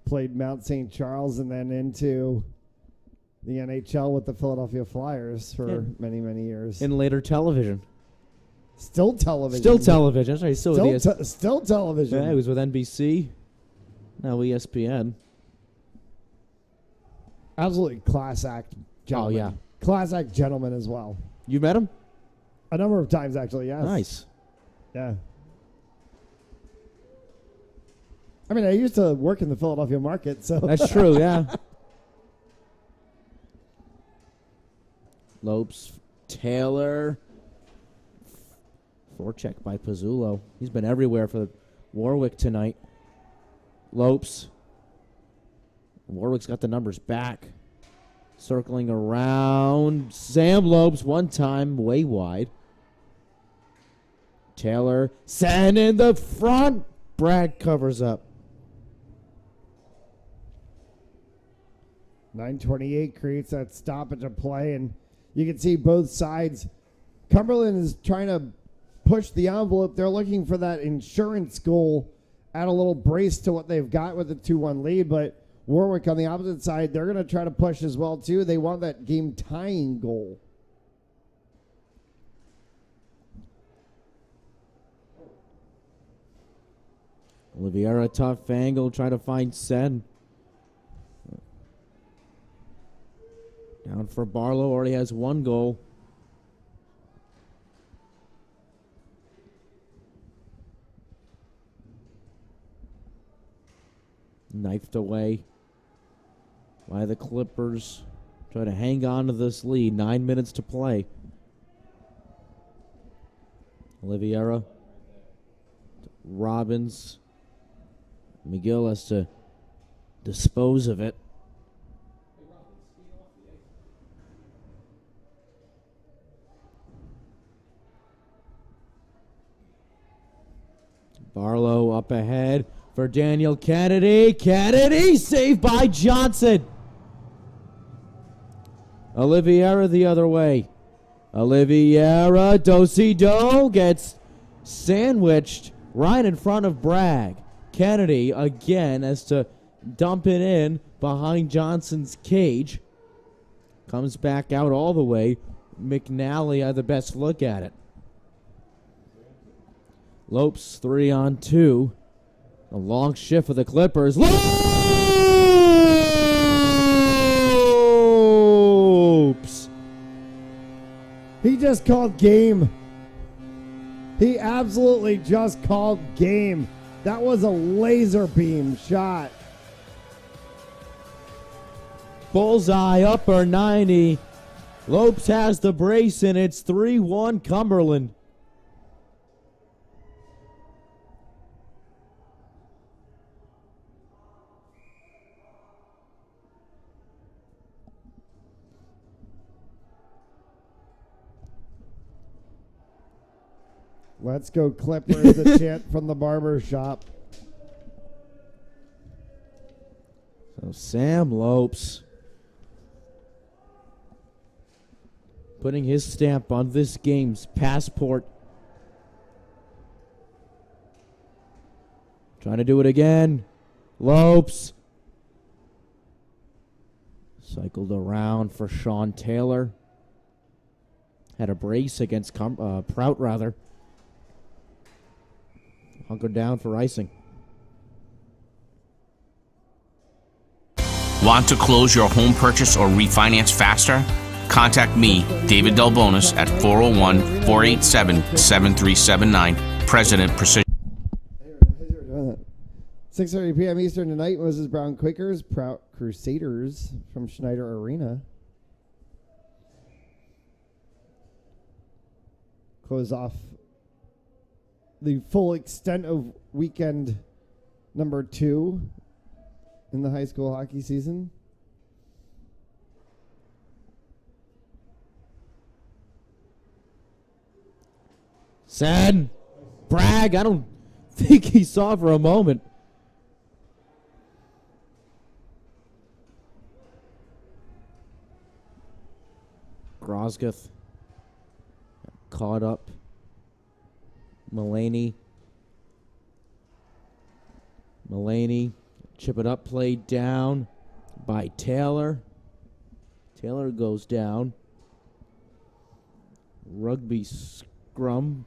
Played Mount St. Charles and then into the NHL with the Philadelphia Flyers for many, many years. In later television. Still television. Still television. That's right. Still television. Yeah, he was with NBC. Now ESPN. Absolutely class act gentleman. Oh, yeah. Class act gentleman as well. You met him? A number of times, actually, yes. Nice. Yeah. I mean, I used to work in the Philadelphia market, so. That's true, yeah. Lopes, Taylor. Forecheck by Pizzulo. He's been everywhere for Warwick tonight. Lopes. Warwick's got the numbers back. Circling around. Sam Lopes one time, way wide. Taylor, send in the front. Bragg covers up. 9:28 creates that stoppage of play, and you can see both sides. Cumberland is trying to push the envelope. They're looking for that insurance goal, add a little brace to what they've got with the 2-1 lead, but Warwick on the opposite side, they're going to try to push as well, too. They want that game-tying goal. Oliveira, tough angle, try to find Sen. Down for Barlow, already has one goal. Knifed away by the Clippers. Try to hang on to this lead. 9 minutes to play. Oliveira. Robbins. McGill has to dispose of it. Barlow up ahead for Daniel Kennedy. Kennedy saved by Johnson. Oliveira the other way. Oliveira, Do gets sandwiched right in front of Bragg. Kennedy again has to dump it in behind Johnson's cage. Comes back out all the way. McNally had the best look at it. Lopes 3-on-2. A long shift for the Clippers. Lopes! He just called game. He absolutely just called game. That was a laser beam shot. Bullseye, upper 90. Lopes has the brace, and it's 3-1 Cumberland. Let's go Clippers, the chant from the barber shop. So Sam Lopes putting his stamp on this game's passport. Trying to do it again. Lopes. Cycled around for Sean Taylor. Had a brace against Prout, rather. Hunkered down for icing. Want to close your home purchase or refinance faster? Contact me, David Delbonis, at 401-487-7379, President Precision. 6:30 p.m. Eastern tonight, Moses Brown Quakers, Prout Crusaders from Schneider Arena. Close off the full extent of weekend number 2 in the high school hockey season. Sad. Bragg, I don't think he saw for a moment. Grosguth caught up. Mulaney, chip it up, played down by Taylor. Taylor goes down. Rugby scrum.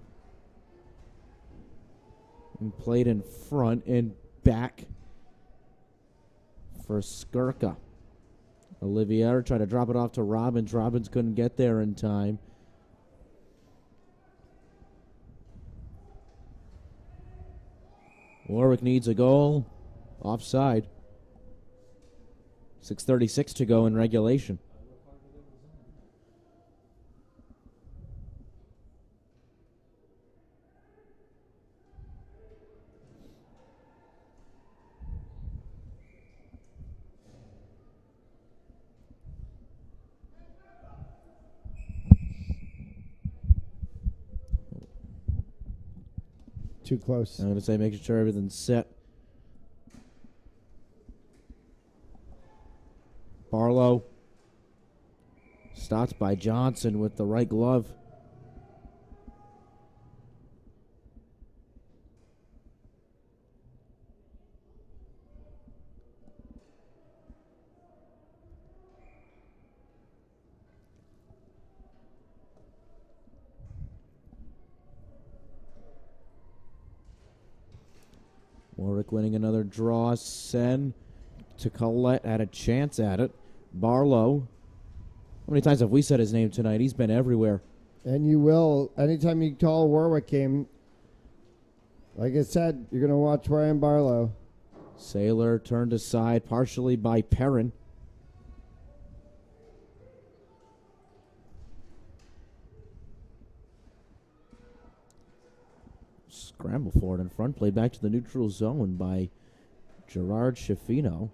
And played in front and back for Skirka. Olivier tried to drop it off to Robbins. Robbins couldn't get there in time. Warwick needs a goal. Offside. 6:36 to go in regulation. Too close. I'm going to say making sure everything's set. Barlow. Stopped by Johnson with the right glove. Warwick winning another draw. Sen to Collette had a chance at it. Barlow. How many times have we said his name tonight? He's been everywhere. And you will. Anytime you call a Warwick game, like I said, you're going to watch Ryan Barlow. Saylor turned aside partially by Perrin. Scramble for it in front. Played back to the neutral zone by Gerard Schifino.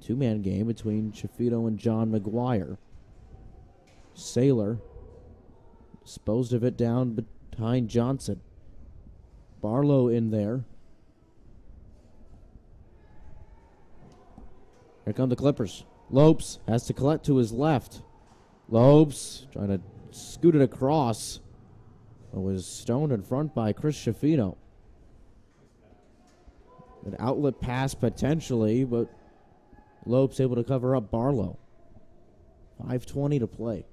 Two-man game between Schifino and John McGuire. Saylor disposed of it down behind Johnson. Barlow in there. Here come the Clippers. Lopes has to collect to his left. Lopes trying to scoot it across. It was stoned in front by Chris Schifino. An outlet pass potentially, but Lopes able to cover up Barlow. 5:20 to play.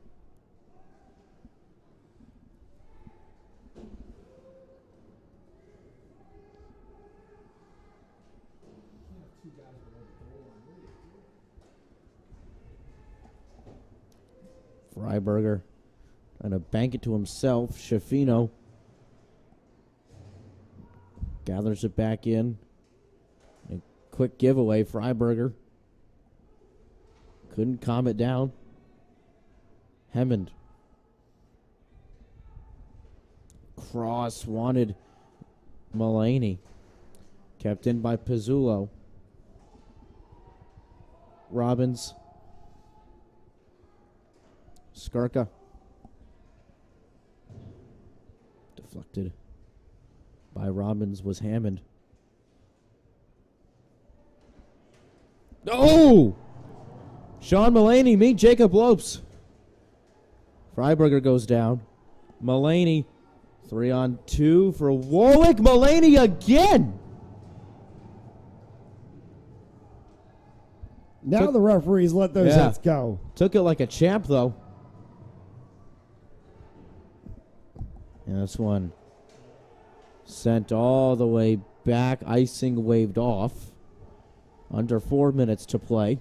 Freiberger trying to bank it to himself. Schifino gathers it back in. A quick giveaway. Freiberger couldn't calm it down. Hammond. Cross wanted Mulaney. Kept in by Pizzullo. Robbins. Skirka. Deflected by Robbins was Hammond. Oh! Sean Mullaney, meet Jacob Lopes. Freiberger goes down. Mullaney, 3-on-2 for Warwick. Mullaney again! Now the referees let those hits go. Took it like a champ, though. And this one sent all the way back. Icing waved off. Under 4 minutes to play.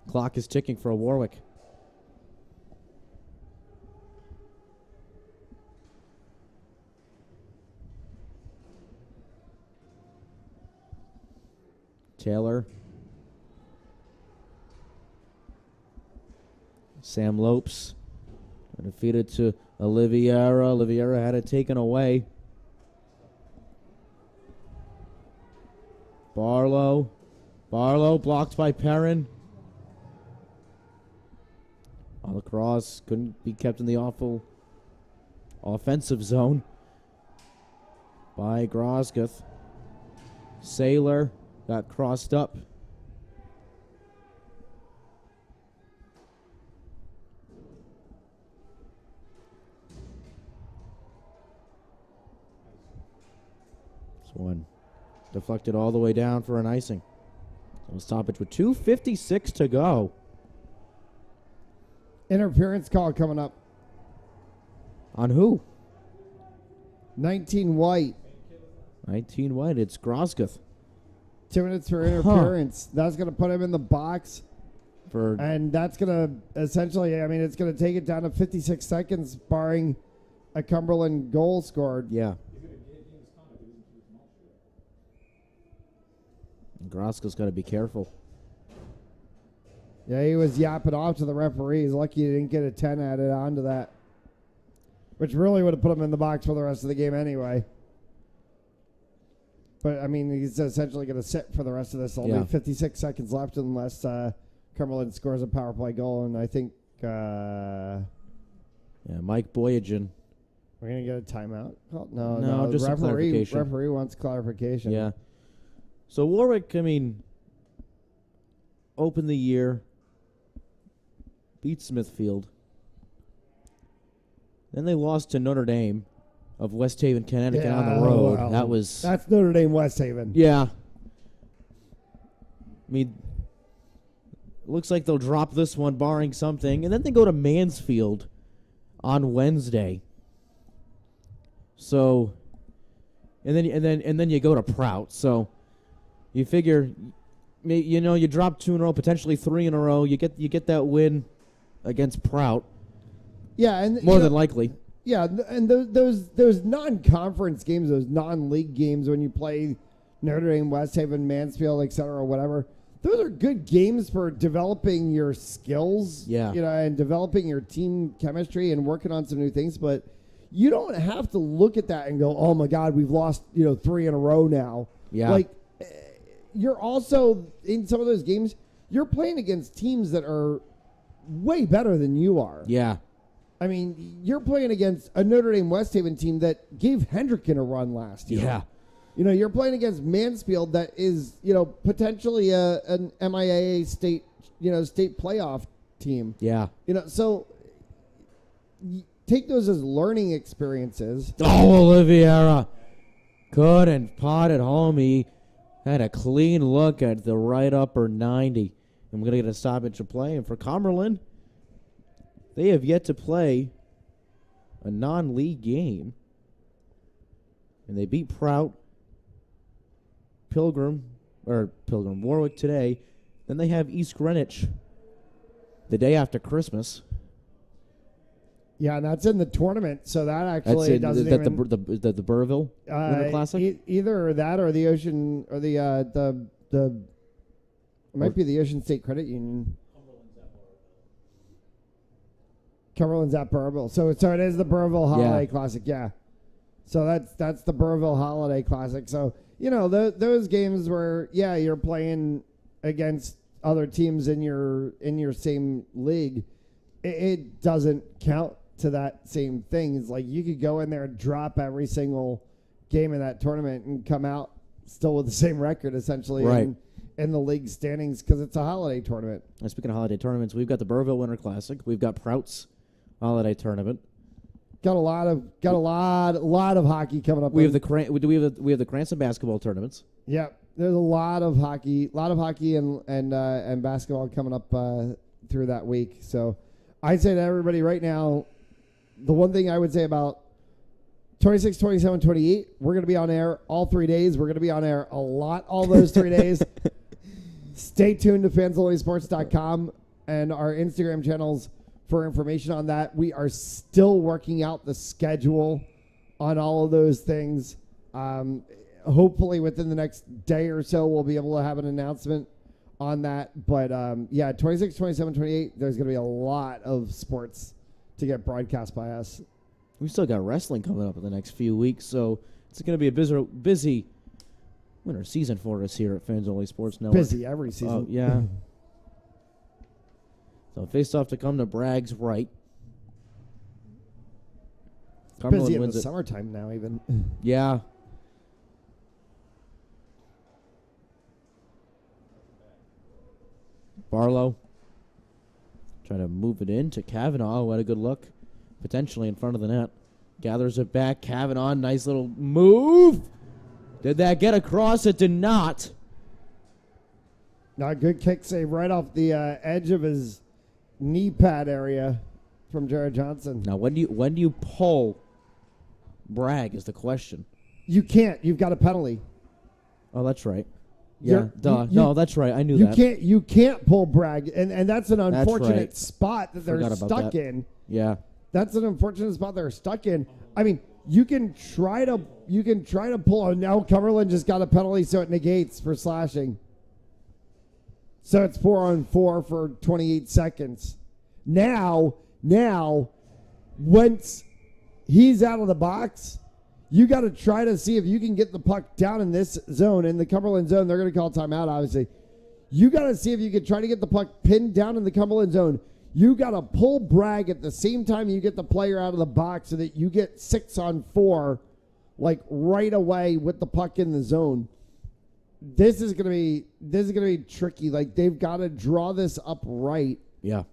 Clock is ticking for Warwick. Taylor. Sam Lopes. And feed it to Oliveira. Oliveira had it taken away. Barlow. Barlow blocked by Perrin. On the cross. Couldn't be kept in the awful offensive zone by Grosguth. Saylor got crossed up. This one deflected all the way down for an icing. So stoppage with 2:56 to go. Interference call coming up. On who? 19 White. 19 White. It's Grosguth. 2 minutes for interference. That's going to put him in the box. And that's going to essentially, I mean, it's going to take it down to 56 seconds, barring a Cumberland goal scored. Yeah. Grosguth's got to be careful. Yeah, he was yapping off to the referees. Lucky he didn't get a 10 added onto that, which really would have put him in the box for the rest of the game anyway. But, I mean, he's essentially going to sit for the rest of this. Only 56 seconds left unless Cumberland scores a power play goal. And I think... Mike Boyajian. We're going to get a timeout? Oh, No, no. just The some clarification. referee wants clarification. Yeah. So Warwick, I mean, opened the year, beat Smithfield. Then they lost to Notre Dame of West Haven, Connecticut on the road. Wow. That's Notre Dame West Haven. Yeah. I mean, looks like they'll drop this one, barring something, and then they go to Mansfield on Wednesday. So, and then you go to Prout. So, you figure, you drop 2 in a row, potentially 3 in a row. You get that win against Prout. Yeah, and more than likely. Yeah, and those non-conference games, those non-league games, when you play Notre Dame, West Haven, Mansfield, etc., whatever, those are good games for developing your skills. Yeah. And developing your team chemistry and working on some new things. But you don't have to look at that and go, "Oh my God, we've lost 3 in a row now." Yeah. Like, you're also in some of those games, you're playing against teams that are way better than you are. Yeah. I mean, you're playing against a Notre Dame West Haven team that gave Hendricken a run last year. Yeah. You're playing against Mansfield that is, potentially an MIAA state playoff team. Yeah. So take those as learning experiences. Oh, Oliveira couldn't pot it home. He had a clean look at the right upper 90. And we're going to get a stoppage of play. And for Cumberland, they have yet to play a non-league game. And they beat Prout, Warwick today. Then they have East Greenwich the day after Christmas. Yeah, and that's in the tournament, so that actually doesn't even... the Burrville Winter Classic? Either that or the Ocean, or the it might be the Ocean State Credit Union. Cumberland's at Burrville. So it is the Burrville Holiday Classic, yeah. So that's the Burrville Holiday Classic. So, those games where, you're playing against other teams in your same league, it doesn't count to that same thing. It's like you could go in there and drop every single game in that tournament and come out still with the same record, essentially, Right. in the league standings because it's a holiday tournament. And speaking of holiday tournaments, we've got the Burrville Winter Classic. We've got Prout's holiday tournament. Got a lot of hockey coming up. We have the Cranston basketball tournaments. Yeah, there's a lot of hockey and basketball coming up through that week. So I'd say to everybody right now, the one thing I would say about 26, 27, 28, we're going to be on air all 3 days. We're going to be on air a lot all those 3 days. Stay tuned to fansonlysports.com and our Instagram channels for information on that. We are still working out the schedule on all of those things. Hopefully within the next day or so, we'll be able to have an announcement on that. But, 26, 27, 28, there's going to be a lot of sports to get broadcast by us. We still got wrestling coming up in the next few weeks, so it's going to be a busy winter season for us here at Fans Only Sports Network. Busy every season. Oh, yeah. So face-off to come to Bragg's right. Cumberland Busy in wins the it. summertime now, even. Yeah. Barlow trying to move it in to Kavanaugh, who had a good look, potentially in front of the net. Gathers it back. Kavanaugh, nice little move. Did that get across? It did not. Not a good kick save right off the edge of his knee pad area from Jared Johnson. Now, when do you pull Bragg is the question. You can't. You've got a penalty. Oh, that's right. Yeah, duh. No, that's right. I knew you that. You can't pull Bragg, and that's an unfortunate right. spot that they're Forgot about stuck that. in. Yeah. That's an unfortunate spot they're stuck in. I mean, you can try to pull. Oh, now Cumberland just got a penalty, so it negates for slashing. So it's 4-on-4 for 28 seconds. Now, once he's out of the box, you got to try to see if you can get the puck down in this zone. In the Cumberland zone, they're going to call timeout, obviously. You got to see if you can try to get the puck pinned down in the Cumberland zone. You got to pull Bragg at the same time you get the player out of the box so that you get 6-on-4, like right away with the puck in the zone. This is gonna be tricky. Like they've got to draw this up right. Yeah.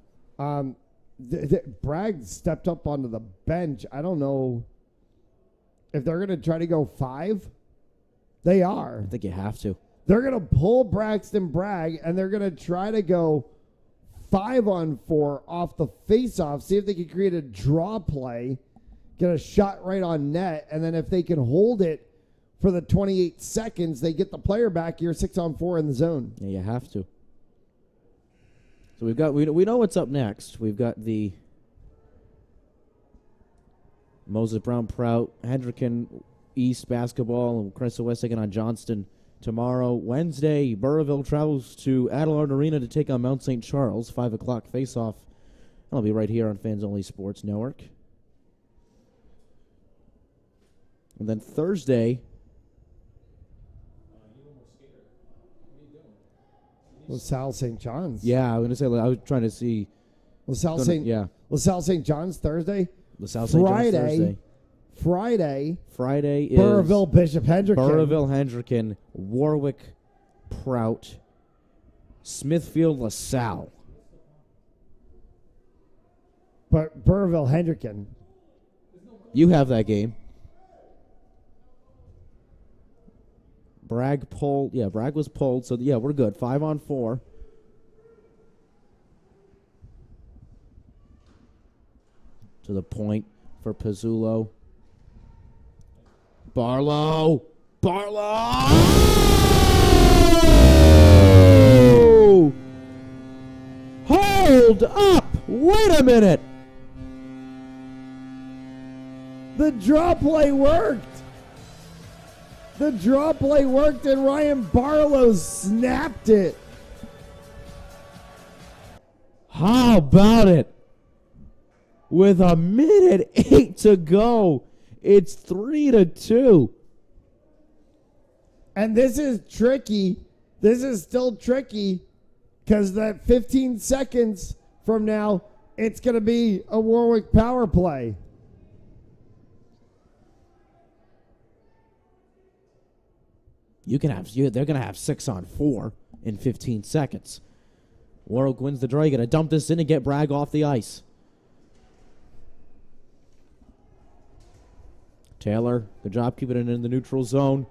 Bragg stepped up onto the bench. I don't know if they're gonna try to go 5. They are. I think you have to. They're gonna pull Braxton Bragg and they're gonna try to go 5-on-4 off the face-off. See if they can create a draw play, get a shot right on net, and then if they can hold it for the 28 seconds, they get the player back. You're 6-on-4 in the zone. Yeah, you have to. So we know what's up next. We've got the Moses Brown Prout, Hendricken East basketball, and Crystal West taking on Johnston tomorrow. Wednesday, Burrville travels to Adelard Arena to take on Mount St. Charles. 5 o'clock face-off. I'll be right here on Fans Only Sports Network. And then Thursday, LaSalle St. John's. yeah, I was going to say, I was trying to see. LaSalle St. John's Thursday. LaSalle St. John's Thursday. Friday is Burrville Bishop Hendricken. Burrville Hendricken, Warwick Prout, Smithfield LaSalle. But Burrville Hendricken. You have that game. Bragg pulled. Yeah, Bragg was pulled. So, yeah, we're good. 5-on-4. To the point for Pizzulo. Barlow! Hold up! Wait a minute! The draw play worked. The draw play worked, and Ryan Barlow snapped it. How about it? With 1:08 to go, it's 3-2. And this is tricky. This is still tricky because that 15 seconds from now, it's going to be a Warwick power play. They're going to have 6-on-4 in 15 seconds. Warwick wins the draw. You got to dump this in and get Bragg off the ice. Taylor, good job keeping it in the neutral zone.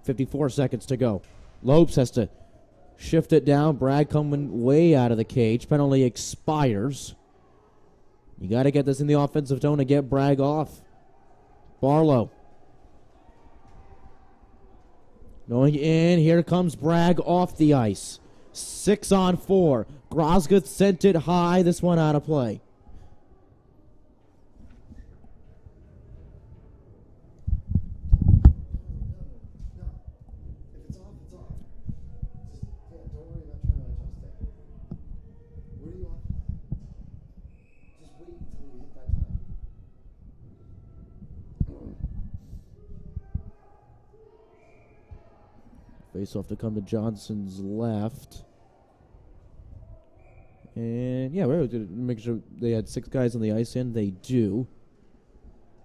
54 seconds to go. Lopes has to shift it down. Bragg coming way out of the cage. Penalty expires. You got to get this in the offensive zone to get Bragg off. Barlow. Going in. Here comes Bragg off the ice. 6-on-4. Grosguth sent it high. This one out of play. Face-off to come to Johnson's left. And, yeah, we're going to make sure they had 6 guys on the ice, and they do.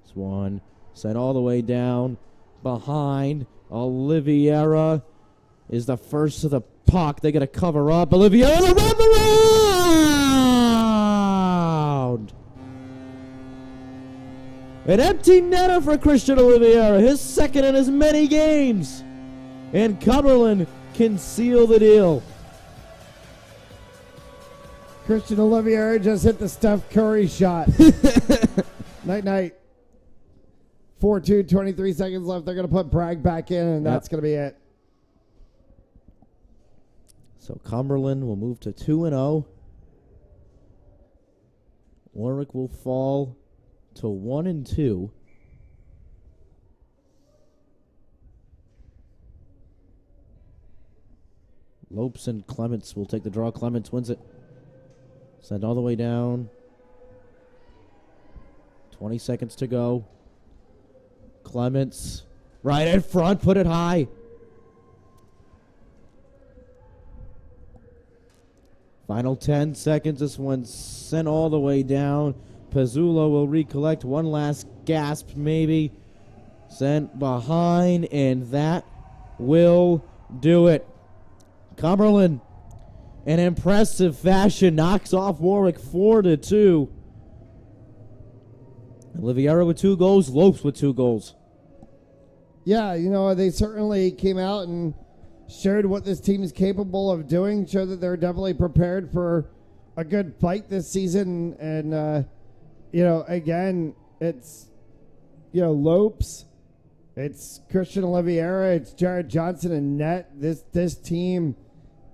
Swan sent all the way down behind. Oliveira is the first to the puck. They got to cover up. Oliveira around the round! An empty netter for Christian Oliveira, his second in as many games. And Cumberland can seal the deal. Christian Olivier just hit the Steph Curry shot. Night-night. 4-2, 23 seconds left. They're going to put Bragg back in, and that's going to be it. So Cumberland will move to 2-0. Warwick will fall to 1-2. Lopes and Clements will take the draw. Clements wins it. Send all the way down. 20 seconds to go. Clements right in front. Put it high. Final 10 seconds. This one's sent all the way down. Pizzulo will recollect. One last gasp maybe. Sent behind, and that will do it. Cumberland, in impressive fashion, knocks off Warwick 4-2. Oliveira with 2 goals, Lopes with 2 goals. Yeah, you know, they certainly came out and showed what this team is capable of doing, showed that they're definitely prepared for a good fight this season. And, you know, again, it's, you know, Lopes, it's Christian Oliveira, it's Jared Johnson and net. This team,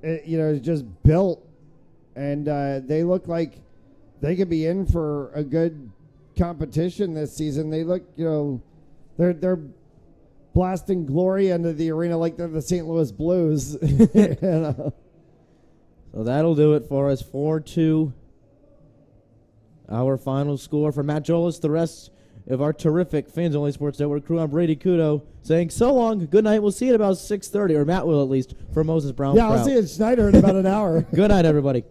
you know, is just built, and they look like they could be in for a good competition this season. They look, you know, they're blasting glory into the arena like they're the St. Louis Blues. You know? So that'll do it for us. 4-2. Our final score for Matt Jolis, the rest of our terrific Fans Only Sports Network crew. I'm Brady Kudo saying so long, good night. We'll see you at about 6:30, or Matt will at least, for Moses Brown. Yeah, I'll see you at Schneider in about an hour. Good night, everybody.